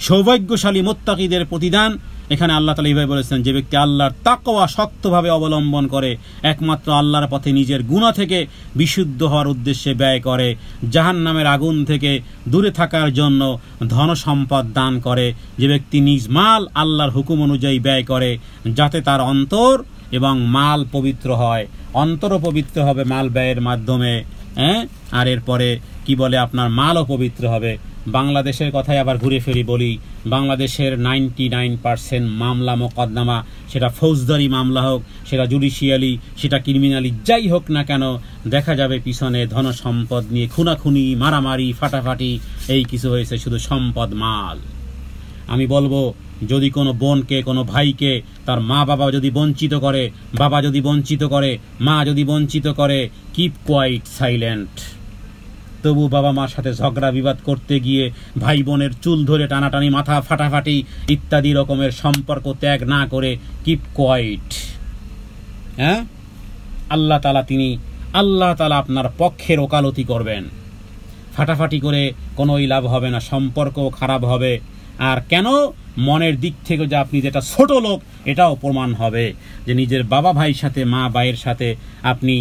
সৌভাগ্যশালী মুত্তাকিদের প্রতিদান, এখানে আল্লাহ তাআলা এইভাবে বলেছেন, যে ব্যক্তি আল্লাহর তাকওয়া শক্তভাবে অবলম্বন করে, একমাত্র আল্লাহর পথে নিজের গুনাহ থেকে বিশুদ্ধ হওয়ার উদ্দেশ্যে ব্যয় করে, জাহান্নামের আগুন থেকে দূরে থাকার জন্য ধন সম্পদ দান করে, যে ব্যক্তি নিজ মাল আল্লাহর হুকুম অনুযায়ী ব্যয় করে, যাতে তার অন্তর এবং মাল পবিত্র হয়। অন্তরও পবিত্র হবে মাল ব্যয়ের মাধ্যমে, আর এরপরে কি বলে, আপনার মালও পবিত্র হবে। বাংলাদেশের কথাই আবার ঘুরে ফিরি বলি, বাংলাদেশের 99% মামলা মোকদ্দমা, সেটা ফৌজদারি মামলা হোক, সেটা জুডিশিয়ালি, সেটা ক্রিমিনালি, যাই হোক না কেন, দেখা যাবে পিছনে ধন সম্পদ নিয়ে খুনাখুনি, মারামারি, ফাটাফাটি, এই কিছু হয়েছে, শুধু সম্পদ, মাল। আমি বলবো, যদি কোনো বোনকে, কোনো ভাইকে তার মা বাবা যদি বঞ্চিত করে, বাবা যদি বঞ্চিত করে, মা যদি বঞ্চিত করে, কিপ কোয়াইট সাইলেন্ট। তবু বাবা মার সাথে ঝগড়া বিবাদ করতে গিয়ে ভাই বোনের চুল ধরে টানাটানি, মাথা ফাটাফাটি ইত্যাদি রকমের সম্পর্ক ত্যাগ না করে কিপ কোয়াইট। আল্লাহ তাআলা আপনার পক্ষের ওকালতি করবেন। ফাটাফাটি করে কোনোই লাভ হবে না, সম্পর্কও খারাপ হবে। আর কেন, মনের দিক থেকে যে আপনি যেটা ছোট লোক, এটাও প্রমাণ হবে যে নিজের বাবা ভাইয়ের সাথে, মা ভাইয়ের সাথে আপনি,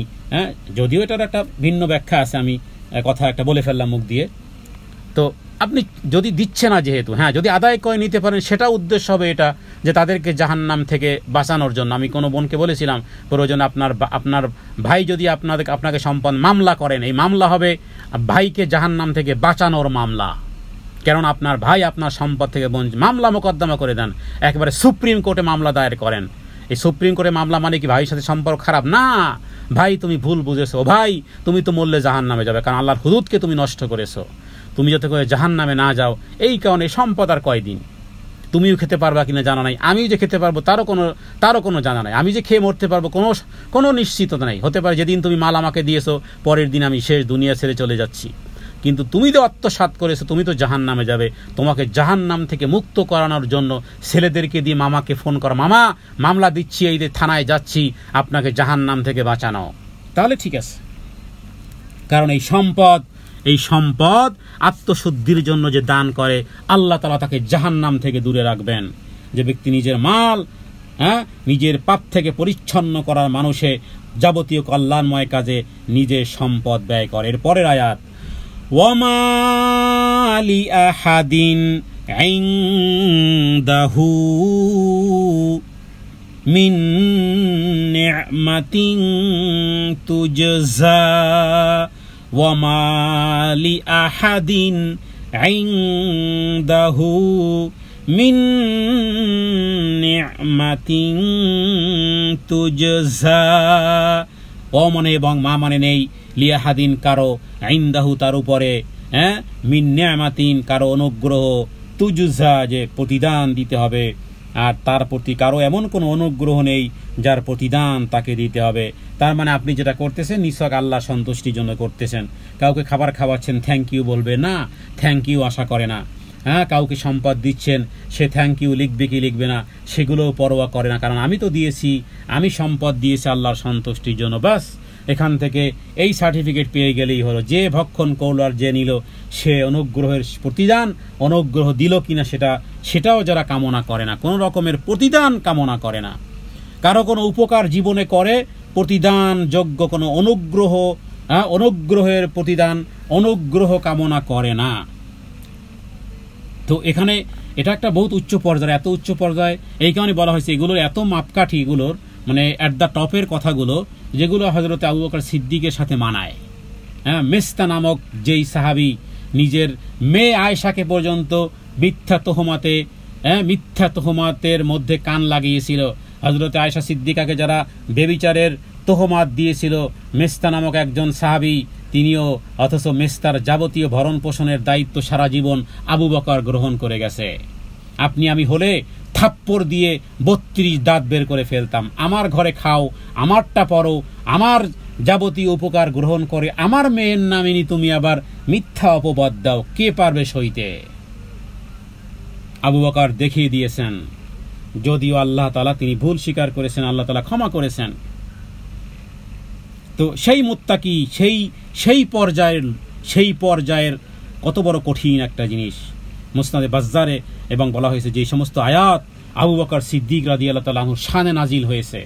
যদিও এটার একটা ভিন্ন ব্যাখ্যা আছে, আমি কথা একটা বলে ফেললাম মুখ দিয়ে, তো আপনি যদি দিচ্ছে না যেহেতু, যদি আদায় করে নিতে পারেন, সেটা উদ্দেশ্য হবে এটা, যে তাদেরকে জাহান্নাম থেকে বাঁচানোর জন্য। আমি কোনো বোনকে বলেছিলাম, প্রয়োজন আপনার ভাই যদি আপনাকে সম্পদ মামলা করেন, এই মামলা হবে ভাইকে জাহান্নাম থেকে বাঁচানোর মামলা। কারণ আপনার ভাই আপনার সম্পদ থেকে মামলা মোকদ্দমা করে দেন, একেবারে সুপ্রিম কোর্টে মামলা দায়ের করেন। এই সুপ্রিম কোর্টে মামলা মানে কি ভাইয়ের সাথে সম্পর্ক খারাপ? না ভাই, তুমি ভুল বুঝেছো, ভাই তুমি তো মরলে জাহান্নামে যাবে, কারণ আল্লাহর হুদুদকে তুমি নষ্ট করেছো। তুমি যাতে করে জাহান্নামে না যাও, এই কারণে সম্পদ আর কয়দিন, তুমিও খেতে পারবা কিনা জানা নাই, আমিও যে খেতে পারবো তারও কোনো জানা নাই, আমি যে খেয়ে মরতে পারবো কোনো নিশ্চিততা নেই। হতে পারে যেদিন তুমি মাল আমাকে দিয়েছো, পরের দিন আমি শেষ দুনিয়া ছেড়ে চলে যাচ্ছি, কিন্তু তুমি তো আত্মসাৎ করেছো, তুমি তো জাহান্নামে যাবে। তোমাকে জাহান্নাম থেকে মুক্ত করানোর জন্য ছেলেদেরকে দিয়ে মামাকে ফোন করা, মামা মামলা দিচ্ছি, এই থানায় যাচ্ছি, আপনাকে জাহান্নাম থেকে বাঁচানো, তাহলে ঠিক আছে। কারণ এই সম্পদ আত্মশুদ্ধির জন্য যে দান করে, আল্লাহ তাআলা তাকে জাহান্নাম থেকে দূরে রাখবেন। যে ব্যক্তি নিজের মাল নিজের পাপ থেকে পরিচ্ছন্ন করার মানুষে যাবতীয় কল্যাণময় কাজে নিজের সম্পদ ব্যয় করে। এর পরের আয়াত, ওয়ামা লিআহাদিন ইনদাহু মিন নি'মাতিন তুজজা ওয়ামা লিআহাদিন ইনদাহু মিন নি'মাতিন তুজজা। ও মনে এবং মা মানে নেই, লিয়াহাদিন কারো, ইনদাহু তার উপরে, মিন নি'মাতিন কারো অনুগ্রহ, তুজজা যে প্রতিদান দিতে হবে, আর তার প্রতি কারো এমন কোনো অনুগ্রহ নেই যার প্রতিদান তাকে দিতে হবে। তার মানে আপনি যেটা করতেছেন নিছক আল্লাহ সন্তুষ্টির জন্য করতেছেন। কাউকে খাবার খাওয়াচ্ছেন, থ্যাংক ইউ বলবে না, থ্যাংক ইউ আশা করে না। কাউকে সম্পদ দিচ্ছেন, সে থ্যাংক ইউ লিখবে কি লিখবে না সেগুলোও পরোয়া করে না, কারণ আমি তো দিয়েছি, আমি সম্পদ দিয়েছি আল্লাহর সন্তুষ্টির জন্য, বাস এখান থেকে এই সার্টিফিকেট পেয়ে গেলেই হলো। যে ভক্ষণ করলো আর যে নিল, সে অনুগ্রহের প্রতিদান, অনুগ্রহ দিল কিনা সেটাও যারা কামনা করে না, কোনো রকমের প্রতিদান কামনা করে না, কারো কোনো উপকার জীবনে করে, প্রতিদান যোগ্য কোনো অনুগ্রহের প্রতিদান, অনুগ্রহ কামনা করে না। তো এখানে এটা একটা বহুত উচ্চ পর্যায়ে, এত উচ্চ পর্যায়ে এই কারণে বলা হয়েছে, এগুলোর এত মাপকাঠি, এগুলোর মানে অ্যাট দ্য টপের কথাগুলো, যেগুলো হযরত আবু বকর সিদ্দিকের সাথে মানায়। মেস্তা নামক যেই সাহাবী নিজের মেয়ে আয়েশাকে পর্যন্ত মিথ্যা তোহমাতের মধ্যে কান লাগিয়েছিল, হযরত আয়েশা সিদ্দিকাকে যারা বেবিচারের তোহমাত দিয়েছিল, মেস্তা নামক একজন সাহাবী তিনিও, অথচ মেস্তার যাবতীয় ভরণ পোষণের দায়িত্ব সারা জীবন আবু বকর গ্রহণ করে গেছে। আপনি আমি হলে থাপ্পড় দিয়ে 32 দাঁত বের করে ফেলতাম। আমার ঘরে খাও, আমারটা পরো, আমার যাবতীয় উপকার গ্রহণ করে আমার মেয়ের নামিনী তুমি আবার মিথ্যা অপবাদ দাও, কে পারবে সইতে? আবু বকর দেখিয়ে দিয়েছেন। যদিও আল্লাহ তাআলা তিনি ভুল স্বীকার করেছেন, আল্লাহ তাআলা ক্ষমা করেছেন। তো সেই মুত্তাকি সেই পর্যায়ের কত বড় কঠিন একটা জিনিস মুসনাদে বাজ্জারে এবং বলা হয়েছে যে সমস্ত আয়াত আবু বকর সিদ্দিক রাদিয়াল্লাহু তাআলা আনহু শানে নাজিল হয়েছে।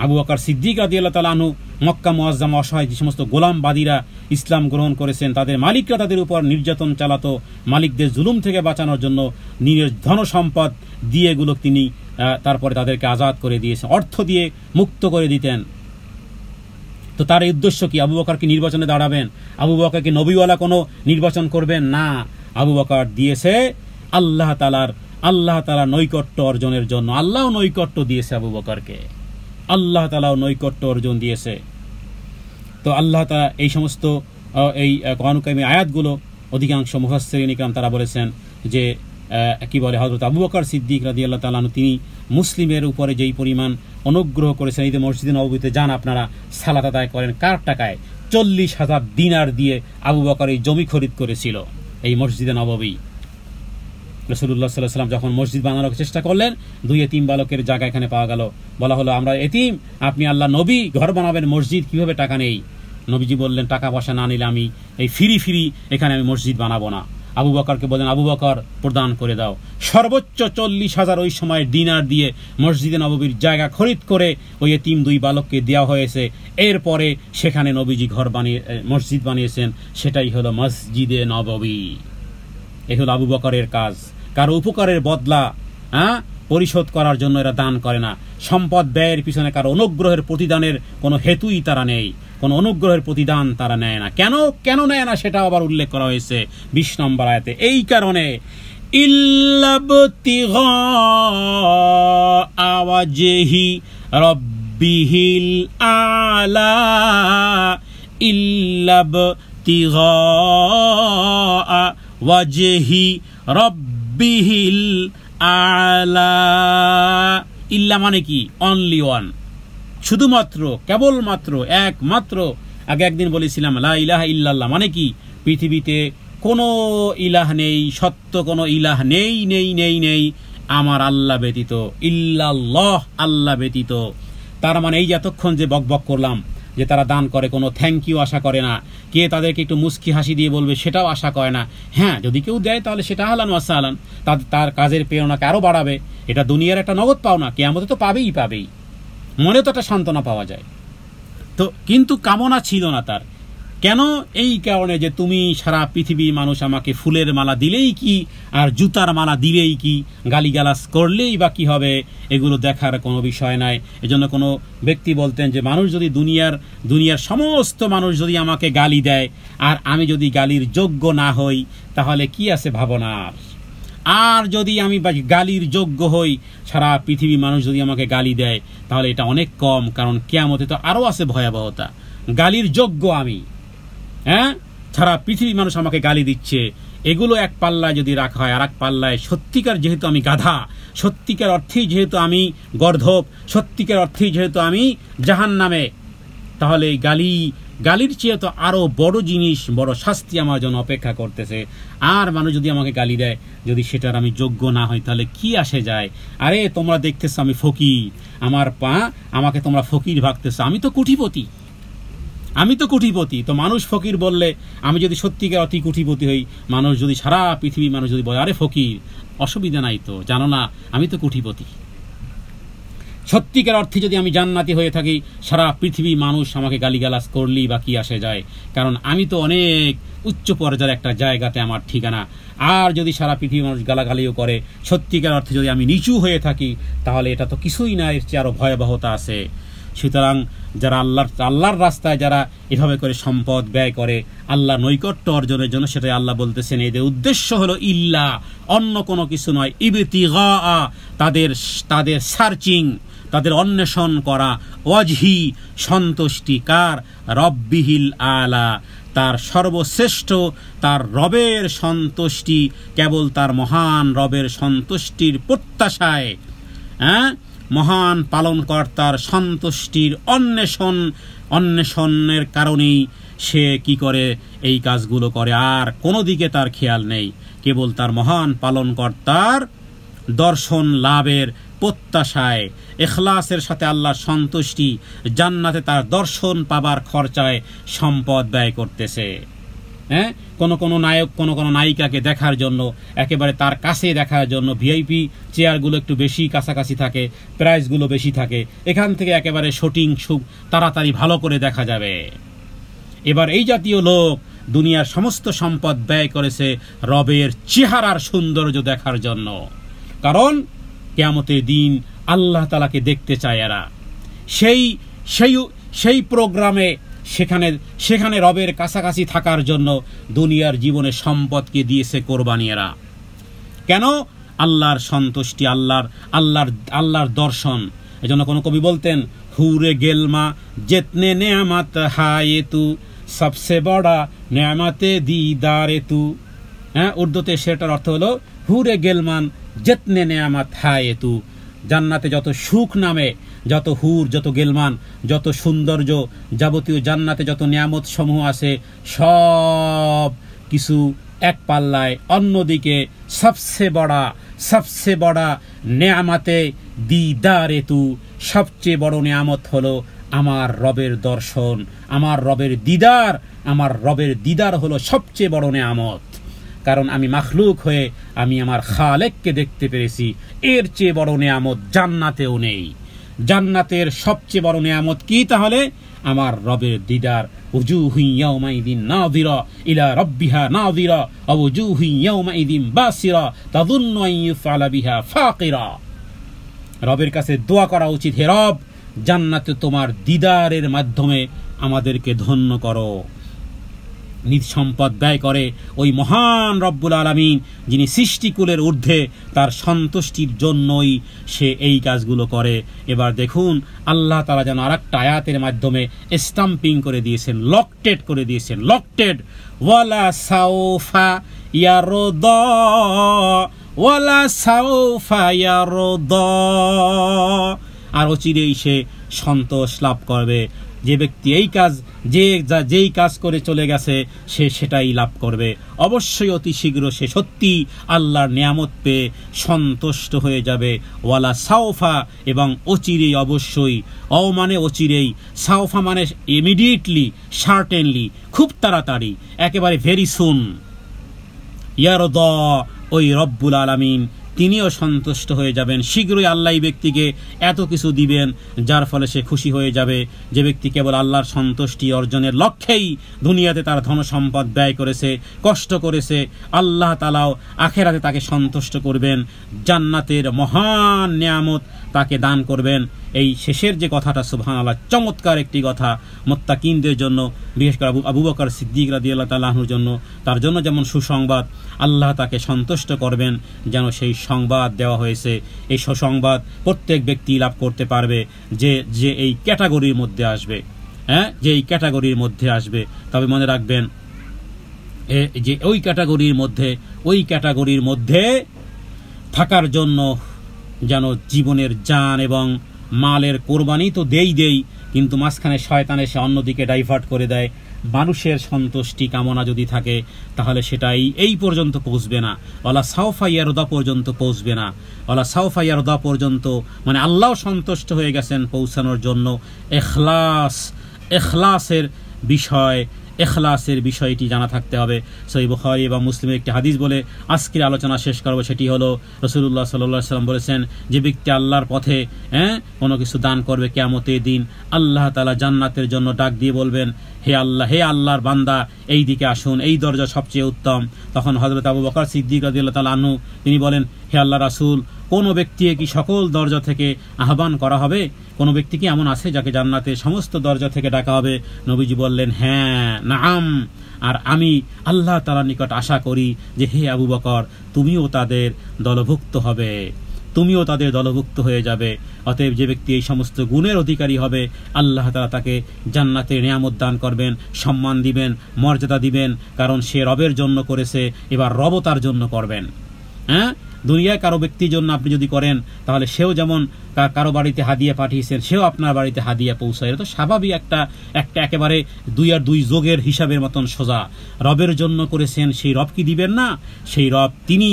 আবু বকর সিদ্দিক রাদিয়াল্লাহু তাআলা আনহু মক্কা মুআজ্জামা অসহায় যে সমস্ত গোলামবাদীরা ইসলাম গ্রহণ করেছেন, তাদের মালিকরা তাদের উপর নির্যাতন চালাতো, মালিকদের জুলুম থেকে বাঁচানোর জন্য নিজের ধন সম্পদ দিয়ে এগুলো তিনি তারপরে তাদেরকে আজাদ করে দিয়েছেন, অর্থ দিয়ে মুক্ত করে দিতেন। তো তার এই উদ্দেশ্য কি? আবু বকরকে নির্বাচনে দাঁড়াবেন, আবু বকরকে নবীওয়ালা কোনো নির্বাচন করবেন না। আবু বকর দিয়েছে আল্লাহ তাআলার নৈকট্য অর্জনের জন্য। আল্লাহ নৈকট্য দিয়েছে আবু বকরকে, আল্লাহ তাআলাও নৈকট্য অর্জন দিয়েছে। তো আল্লাহ তাআলা এই সমস্ত এই কোরআন কারীমের আয়াতগুলো অধিকাংশ মুফাসসিরিন ইকরাম তারা বলেছেন যে কি বলে, হযরত আবু বকর সিদ্দিক রাদিয়াল্লাহু তাআলা আনহু তিনি মুসলিমের উপরে যেই পরিমাণ অনুগ্রহ করেছেন। এই যে মসজিদে নববীতে যান আপনারা, সালাত আদায় করেন কার টাকায়? 40,000 দিনার দিয়ে আবু বকর এই জমি খরিদ করেছিল এই মসজিদে নববী। রাসূলুল্লাহ সাল্লাল্লাহু আলাইহি ওয়াসাল্লাম যখন মসজিদ বানানোর চেষ্টা করলেন, 2 এতিম বালকের জায়গা এখানে পাওয়া গেল। বলা হলো আমরা এতিম, আপনি আল্লাহ নবী, ঘর বানাবেন মসজিদ, কিভাবে টাকা নেই? নবীজি বললেন টাকা পয়সা না নিলে আমি এই ফিরি এখানে আমি মসজিদ বানাবো না। আবু বকরকে বলেন আবু বকর প্রদান করে দাও। সর্বোচ্চ 40,000 ওই সময় দিনার দিয়ে মসজিদে নববীর জায়গা খরিদ করে ওই এতিম 2 বালককে দেওয়া হয়েছে। এরপরে সেখানে নবীজি মসজিদ বানিয়েছেন, সেটাই হলো মসজিদে নববী। এই হলো আবু বকরের কাজ। কারো উপকারের বদলা পরিশোধ করার জন্য এরা দান করে না। সম্পদ ব্যয়ের পিছনে কারো অনুগ্রহের প্রতিদানের কোনো হেতুই তারা নেই, কোনো অনুগ্রহের প্রতিদান তারা নেয় না। কেন নেয় না সেটা আবার উল্লেখ করা হয়েছে 20 নম্বর আয়াতে। এই কারণে ইল্লাবতিগা ওয়াজহি রাব্বিহিল আলা, ইল্লাবতিগা ওয়াজহি রাব্বিহিল আলা। ইল্লা মানে কি? অনলি ওয়ান, শুধুমাত্র, কেবলমাত্র, একমাত্র। আগে একদিন বলেছিলাম লা ইলাহা ইল্লাল্লাহ মানে কি? পৃথিবীতে কোনো ইলাহ নেই, সত্য কোনো ইলাহ নেই আমার আল্লাহ ব্যতীত। ইল্লাল্লাহ, আল্লাহ ব্যতীত। তার মানে এই যে এতক্ষণ যে বকবক করলাম যে তারা দান করে, কোনো থ্যাংক ইউ আশা করে না, কে তাদেরকে একটু মুস্কি হাসি দিয়ে বলবে সেটাও আশা করে না। হ্যাঁ, যদি কেউ দেয় তাহলে সেটা হালান ওয়াসালান, তার কাজের প্রেরণাকে আরও বাড়াবে। এটা দুনিয়ার একটা নগদ পাওনা, কিয়ামতে তো পাবেই, মনে তো একটা সান্ত্বনা পাওয়া যায়। তো কিন্তু কামনা ছিল না তার। কেন? এই কারণে যে তুমি সারা পৃথিবীর মানুষ আমাকে ফুলের মালা দিলেই কি আর জুতার মালা দিলেই কি, গালিগালাজ করলেই বা কি হবে, এগুলো দেখার কোনো বিষয় নাই। এজন্য কোনো ব্যক্তি বলতেন যে মানুষ যদি দুনিয়ার সমস্ত মানুষ যদি আমাকে গালি দেয় আর আমি যদি গালির যোগ্য না হই তাহলে কি আছে ভাবনার? আর যদি আমি গালির যোগ্য হই, সারা পৃথিবী মানুষ যদি আমাকে গালি দেয় তাহলে এটা অনেক কম, কারণ কিয়ামতে তো আরও আছে ভয়াবহতা। গালির যোগ্য আমি, সারা পৃথিবীর মানুষ আমাকে গালি দিচ্ছে, এগুলো এক পাল্লায় যদি রাখা হয়, আর এক পাল্লায় সত্যিকার যেহেতু আমি গাধা, সত্যিকার অর্থেই যেহেতু আমি গর্ধব, সত্যিকার অর্থেই যেহেতু আমি জাহান্নামে, তাহলে গালির চেয়ে তো আরো বড় জিনিস, বড় শাস্তি আমার জন্য অপেক্ষা করতেছে। আর মানুষ যদি আমাকে গালি দেয়, যদি সেটার আমি যোগ্য না হই তাহলে কি আসে যায়? আরে তোমরা দেখতেছো আমি ফকির, আমাকে তোমরা ফকির ভাবতেছো, আমি তো কোটিপতি। তো মানুষ ফকির বললে, আমি যদি সত্যিকার অতি কোটিপতি হই, মানুষ যদি সারা পৃথিবী মানুষ যদি বলে আরে ফকির, অসুবিধা নাই তো, জানো না আমি তো কোটিপতি। সত্যিকার অর্থে যদি আমি জান্নাতি হয়ে থাকি, সারা পৃথিবী মানুষ আমাকে গালিগালাজ করলেই বা কি আসে যায়, কারণ আমি তো অনেক উচ্চ পর্যায়ের একটা জায়গাতে আমার ঠিকানা। আর যদি সারা পৃথিবী মানুষ গালাগালিও করে, সত্যিকার অর্থে যদি আমি নিচু হয়ে থাকি, তাহলে এটা তো কিছুই না, এর চেয়ে আরো ভয়াবহতা আছে। সুতরাং যারা আল্লাহর রাস্তায় যারা এভাবে করে সম্পদ ব্যয় করে আল্লাহ নৈকট্য অর্জনের জন্য, সেটাই আল্লাহ বলতেছেন এদের উদ্দেশ্য হলো ইল্লা, অন্য কোনো কিছু নয়, ইবতিগা, তাদের সার্চিং, তাদের অন্বেষণ করা, ওয়াজহি, সন্তুষ্টি কার? রব্বিহিল আলা, তার সর্বশ্রেষ্ঠ, তার রবের সন্তুষ্টি, কেবল তার মহান রবের সন্তুষ্টির প্রত্যাশায়, মহান পালনকর্তার সন্তুষ্টির অন্বেষণের কারণেই সে কি করে এই কাজগুলো করে, আর কোনো দিকে তার খেয়াল নেই। কেবল তার মহান পালনকর্তার দর্শন লাভের প্রত্যাশায়, ইখলাসের সাথে আল্লাহর সন্তুষ্টি, জান্নাতে তার দর্শন পাবার খরচায় সম্পদ ব্যয় করতেছে। হ্যাঁ, কোনো নায়ক কোনো নায়িকাকে দেখার জন্য, একেবারে তার কাছে দেখার জন্য ভিআইপি চেয়ারগুলো একটু বেশি কাছাকাছি থাকে, প্রাইসগুলো বেশি থাকে, এখান থেকে একেবারে শুটিং তাড়াতাড়ি ভালো করে দেখা যাবে। এবার এই জাতীয় লোক দুনিয়ার সমস্ত সম্পদ ব্যয় করেছে রবের চেহারার সৌন্দর্য দেখার জন্য। কারণ কিয়ামতের দিন আল্লাহ তাআলাকে দেখতে চায় এরা। সেই প্রোগ্রামে সেখানে রবের কাছাকাছি থাকার জন্য দুনিয়ার জীবনে সম্পদকে দিয়েছে কোরবানি এরা। কেন? আল্লাহর সন্তুষ্টি, আল্লাহর দর্শন। এজন্য কোনো কবি বলতেন, হুরে গেলমা জেতনে নেয়ামত হায়ে তু সবসে বড়া নেয়ামতে দিদারে তু। হ্যাঁ, উর্দুতে সেটার অর্থ হলো হুরে গেলমান জেতনে নেয়ামত হায়ে তু। জান্নাতে যত সুখ নামে, যত হুর, যত গেলমান, যত সৌন্দর্য, যাবতীয় জান্নাতে যত নিয়ামত সমূহ আছে, সব কিছু এক পাল্লায়। অন্যদিকে সবসে বড়া নেয়ামতে দিদারে তু, সবচেয়ে বড় নিয়ামত হলো আমার রবের দর্শন, আমার রবের দিদার হলো সবচেয়ে বড় নিয়ামত। কারণ আমি মাখলুক হয়ে আমি আমার খালেককে দেখতে পেরেছি, এর চেয়ে বড় নিয়ামত জান্নাতেও নেই। জান্নাতের সবচেয়ে বড় নিয়ামত কি তাহলে? আমার রবের দিদার। উজুহু ইয়াওমাইদিন নাযিরা ইলা রাব্বিহা নাযিরা ওয়া উজুহু ইয়াওমাইদিন বাসিরা তাযুন্নু আন ইউফআলা বিহা ফাকিরা। রবের কাছে দোয়া করা উচিত, হে রব, জান্নাতে তোমার দিদারের মাধ্যমে আমাদেরকে ধন্য করো। নিজ সম্পদ ব্যয় করে ওই মহান রব্বুল আলামিন, যিনি সৃষ্টিকুলের ঊর্ধ্বে, তার সন্তুষ্টির জন্যই সে এই কাজগুলো করে। এবার দেখুন আল্লাহ তাআলা যেন আরেকটা আয়াতের মাধ্যমে স্টাম্পিং করে দিয়েছেন, লকটেড করে দিয়েছেন। লকটেড, ওয়ালা সাউফা ইয়ারদা, ওয়ালা সাউফা ইয়ারদা। আর অচিরেই সে সন্তোষ লাভ করবে। যে ব্যক্তি যেই কাজ করে চলে গেছে সে সেটাই লাভ করবে। অবশ্যই অতি শীঘ্র সে সত্যি আল্লাহর নিয়ামত পেয়ে সন্তুষ্ট হয়ে যাবে। ওয়ালা সাউফা, এবং অচিরেই, অবশ্যই। মানে অচিরেই, সাউফা মানে ইমিডিয়েটলি, সার্টেনলি, খুব তাড়াতাড়ি, একেবারে ভেরি সুন। ইয়ারদা, ওই রব্বুল আলামিন তিনিও সন্তুষ্ট হয়ে যাবেন। শীঘ্রই আল্লাহ ব্যক্তিকে এত কিছু দিবেন যার ফলে সে খুশি হয়ে যাবে। যে ব্যক্তি কেবল আল্লাহর সন্তুষ্টি অর্জনের লক্ষ্যেই দুনিয়াতে তার ধন সম্পদ ব্যয় করেছে, কষ্ট করেছে, আল্লাহ তাআলাও আখিরাতে তাকে সন্তুষ্ট করবেন, জান্নাতের মহান নিয়ামত তাকে দান করবেন। এই শেষের যে কথাটা সুবহানাল্লাহ, চমৎকার একটি কথা মুত্তাকিনদের জন্য, বিশেষ করে আবু বকর সিদ্দিক রাদিয়াল্লাহু তাআলা আনহুর জন্য। তার জন্য যেমন সুসংবাদ, আল্লাহ তাকে সন্তুষ্ট করবেন, যেন সেই সংবাদ দেওয়া হয়েছে। এই সুসংবাদ প্রত্যেক ব্যক্তি লাভ করতে পারবে যে এই ক্যাটাগরির মধ্যে আসবে। হ্যাঁ, যে এই ক্যাটাগরির মধ্যে আসবে। তবে মনে রাখবেন যে ওই ক্যাটাগরির মধ্যে থাকার জন্য যেন জীবনের জান এবং মালের কোরবানি তো দেই, কিন্তু মাঝখানে শয়তান এসে অন্যদিকে ডাইভার্ট করে দেয়। মানুষের সন্তুষ্টি কামনা যদি থাকে তাহলে সেটাই এই পর্যন্ত পৌঁছবে না, ওয়ালা সাউফা ইয়ারদা পর্যন্ত পৌঁছবে না। ওয়ালা সাউফা ইয়ারদা পর্যন্ত মানে আল্লাহ সন্তুষ্ট হয়ে গেছেন পৌঁছানোর জন্য এখলাসের বিষয়টি জানা থাকতে হবে। সহিহ বুখারী এবং মুসলিমের একটি হাদিস বলে আজকের আলোচনা শেষ করব। সেটি হলো রাসূলুল্লাহ সাল্লাল্লাহু আলাইহি ওয়াসাল্লাম বলেছেন, যে ব্যক্তি আল্লাহর পথে কোনো কিছু দান করবে, কিয়ামতের দিন আল্লাহ তাআলা জান্নাতের জন্য ডাক দিয়ে বলবেন, হে আল্লাহর বান্দা, এই দিকে আসুন, এই দরজা সবচেয়ে উত্তম। তখন হযরত আবু বকর সিদ্দিক রাদিয়াল্লাহু তাআলা আনহু তিনি বলেন, হে আল্লাহ রাসূল, কোন ব্যক্তিকে কি সকল দরজা থেকে আহ্বান করা হবে? কোন ব্যক্তি কি এমন আছে যাকে জান্নাতের সমস্ত দরজা থেকে ডাকা হবে? নবীজি বললেন, হ্যাঁ, নাম। আর আমি আল্লাহ তাআলার নিকট আশা করি যে হে আবু বকর, তুমিও তাদের দলভুক্ত হয়ে যাবে। অতএব যে ব্যক্তি এই সমস্ত গুণের অধিকারী হবে, আল্লাহ তাআলা তাকে জান্নাতের নিয়ামত দান করবেন, সম্মান দিবেন, মর্যাদা দিবেন। কারণ সে রবের জন্য করেছে, এবার রব তার জন্য করবেন। হ্যাঁ, দুনিয়ায় কারো ব্যক্তির জন্য আপনি যদি করেন, তাহলে সেও যেমন কারো বাড়িতে হাদিয়া পাঠিয়েছেন, সেও আপনার বাড়িতে হাদিয়া পৌঁছায়। এটা তো স্বাভাবিক একটা একেবারে 2 আর 2 যোগের হিসাবের মতন সোজা। রবের জন্য করেছেন, সেই রব কি দিবেন না? সেই রব তিনি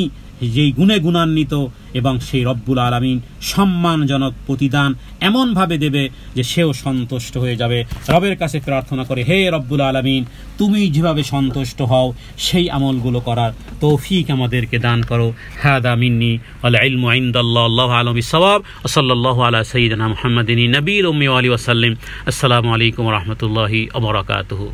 যেই গুণে গুণান্বিত, এবং সেই রব্বুল আলামিন সম্মানজনক প্রতিদান এমনভাবে দেবে যে সেও সন্তুষ্ট হয়ে যাবে। রবের কাছে প্রার্থনা করে, হে রব্বুল আলামিন, তুমি যেভাবে সন্তুষ্ট হও সেই আমলগুলো করার তৌফিক আমাদেরকে দান করো। হাদা মিন্নি ওয়াল ইলমু ইনদাল্লাহ, আল্লাহু আ'লামু বিস-সাওয়াব। ওয়া সাল্লাল্লাহু আলা সাইয়্যিদিনা মুহাম্মাদিন নবিয়্যিল উম্মি ওয়া আলিহি ওয়া সাল্লাম। আসসালামু আলাইকুম ওয়া রাহমাতুল্লাহি ওয়া বারাকাতুহু।